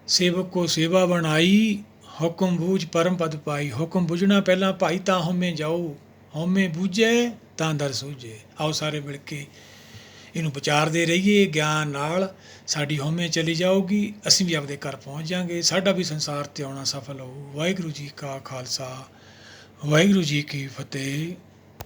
ਸੇਵਕ ਕੋ ਸੇਵਾ ਬਣਾਈ, ਹੁਕਮ ਬੂਝ ਪਰਮ ਪਦ ਪਾਈ। ਹੁਕਮ ਬੁਝਣਾ ਪਹਿਲਾਂ ਭਾਈ, ਤਾਂ ਹਉਮੈ ਜਾਊ। ਹਉਮੈ ਬੂਝੇ ਤਾਂ ਦਰ ਸੂਝੇ। ਆਓ ਸਾਰੇ ਮਿਲ ਕੇ ਇਹਨੂੰ ਵਿਚਾਰਦੇ ਰਹੀਏ। ਗਿਆਨ ਨਾਲ ਸਾਡੀ ਹਉਮੈ ਚਲੀ ਜਾਊਗੀ, ਅਸੀਂ ਵੀ ਆਪਦੇ ਘਰ ਪਹੁੰਚ ਜਾਵਾਂਗੇ। ਸਾਡਾ ਵੀ ਸੰਸਾਰ 'ਤੇ ਆਉਣਾ ਸਫਲ ਹੋਊ। ਵਾਹਿਗੁਰੂ ਜੀ ਕਾ ਖਾਲਸਾ, ਵਾਹਿਗੁਰੂ ਜੀ ਕੀ ਫਤਿਹ।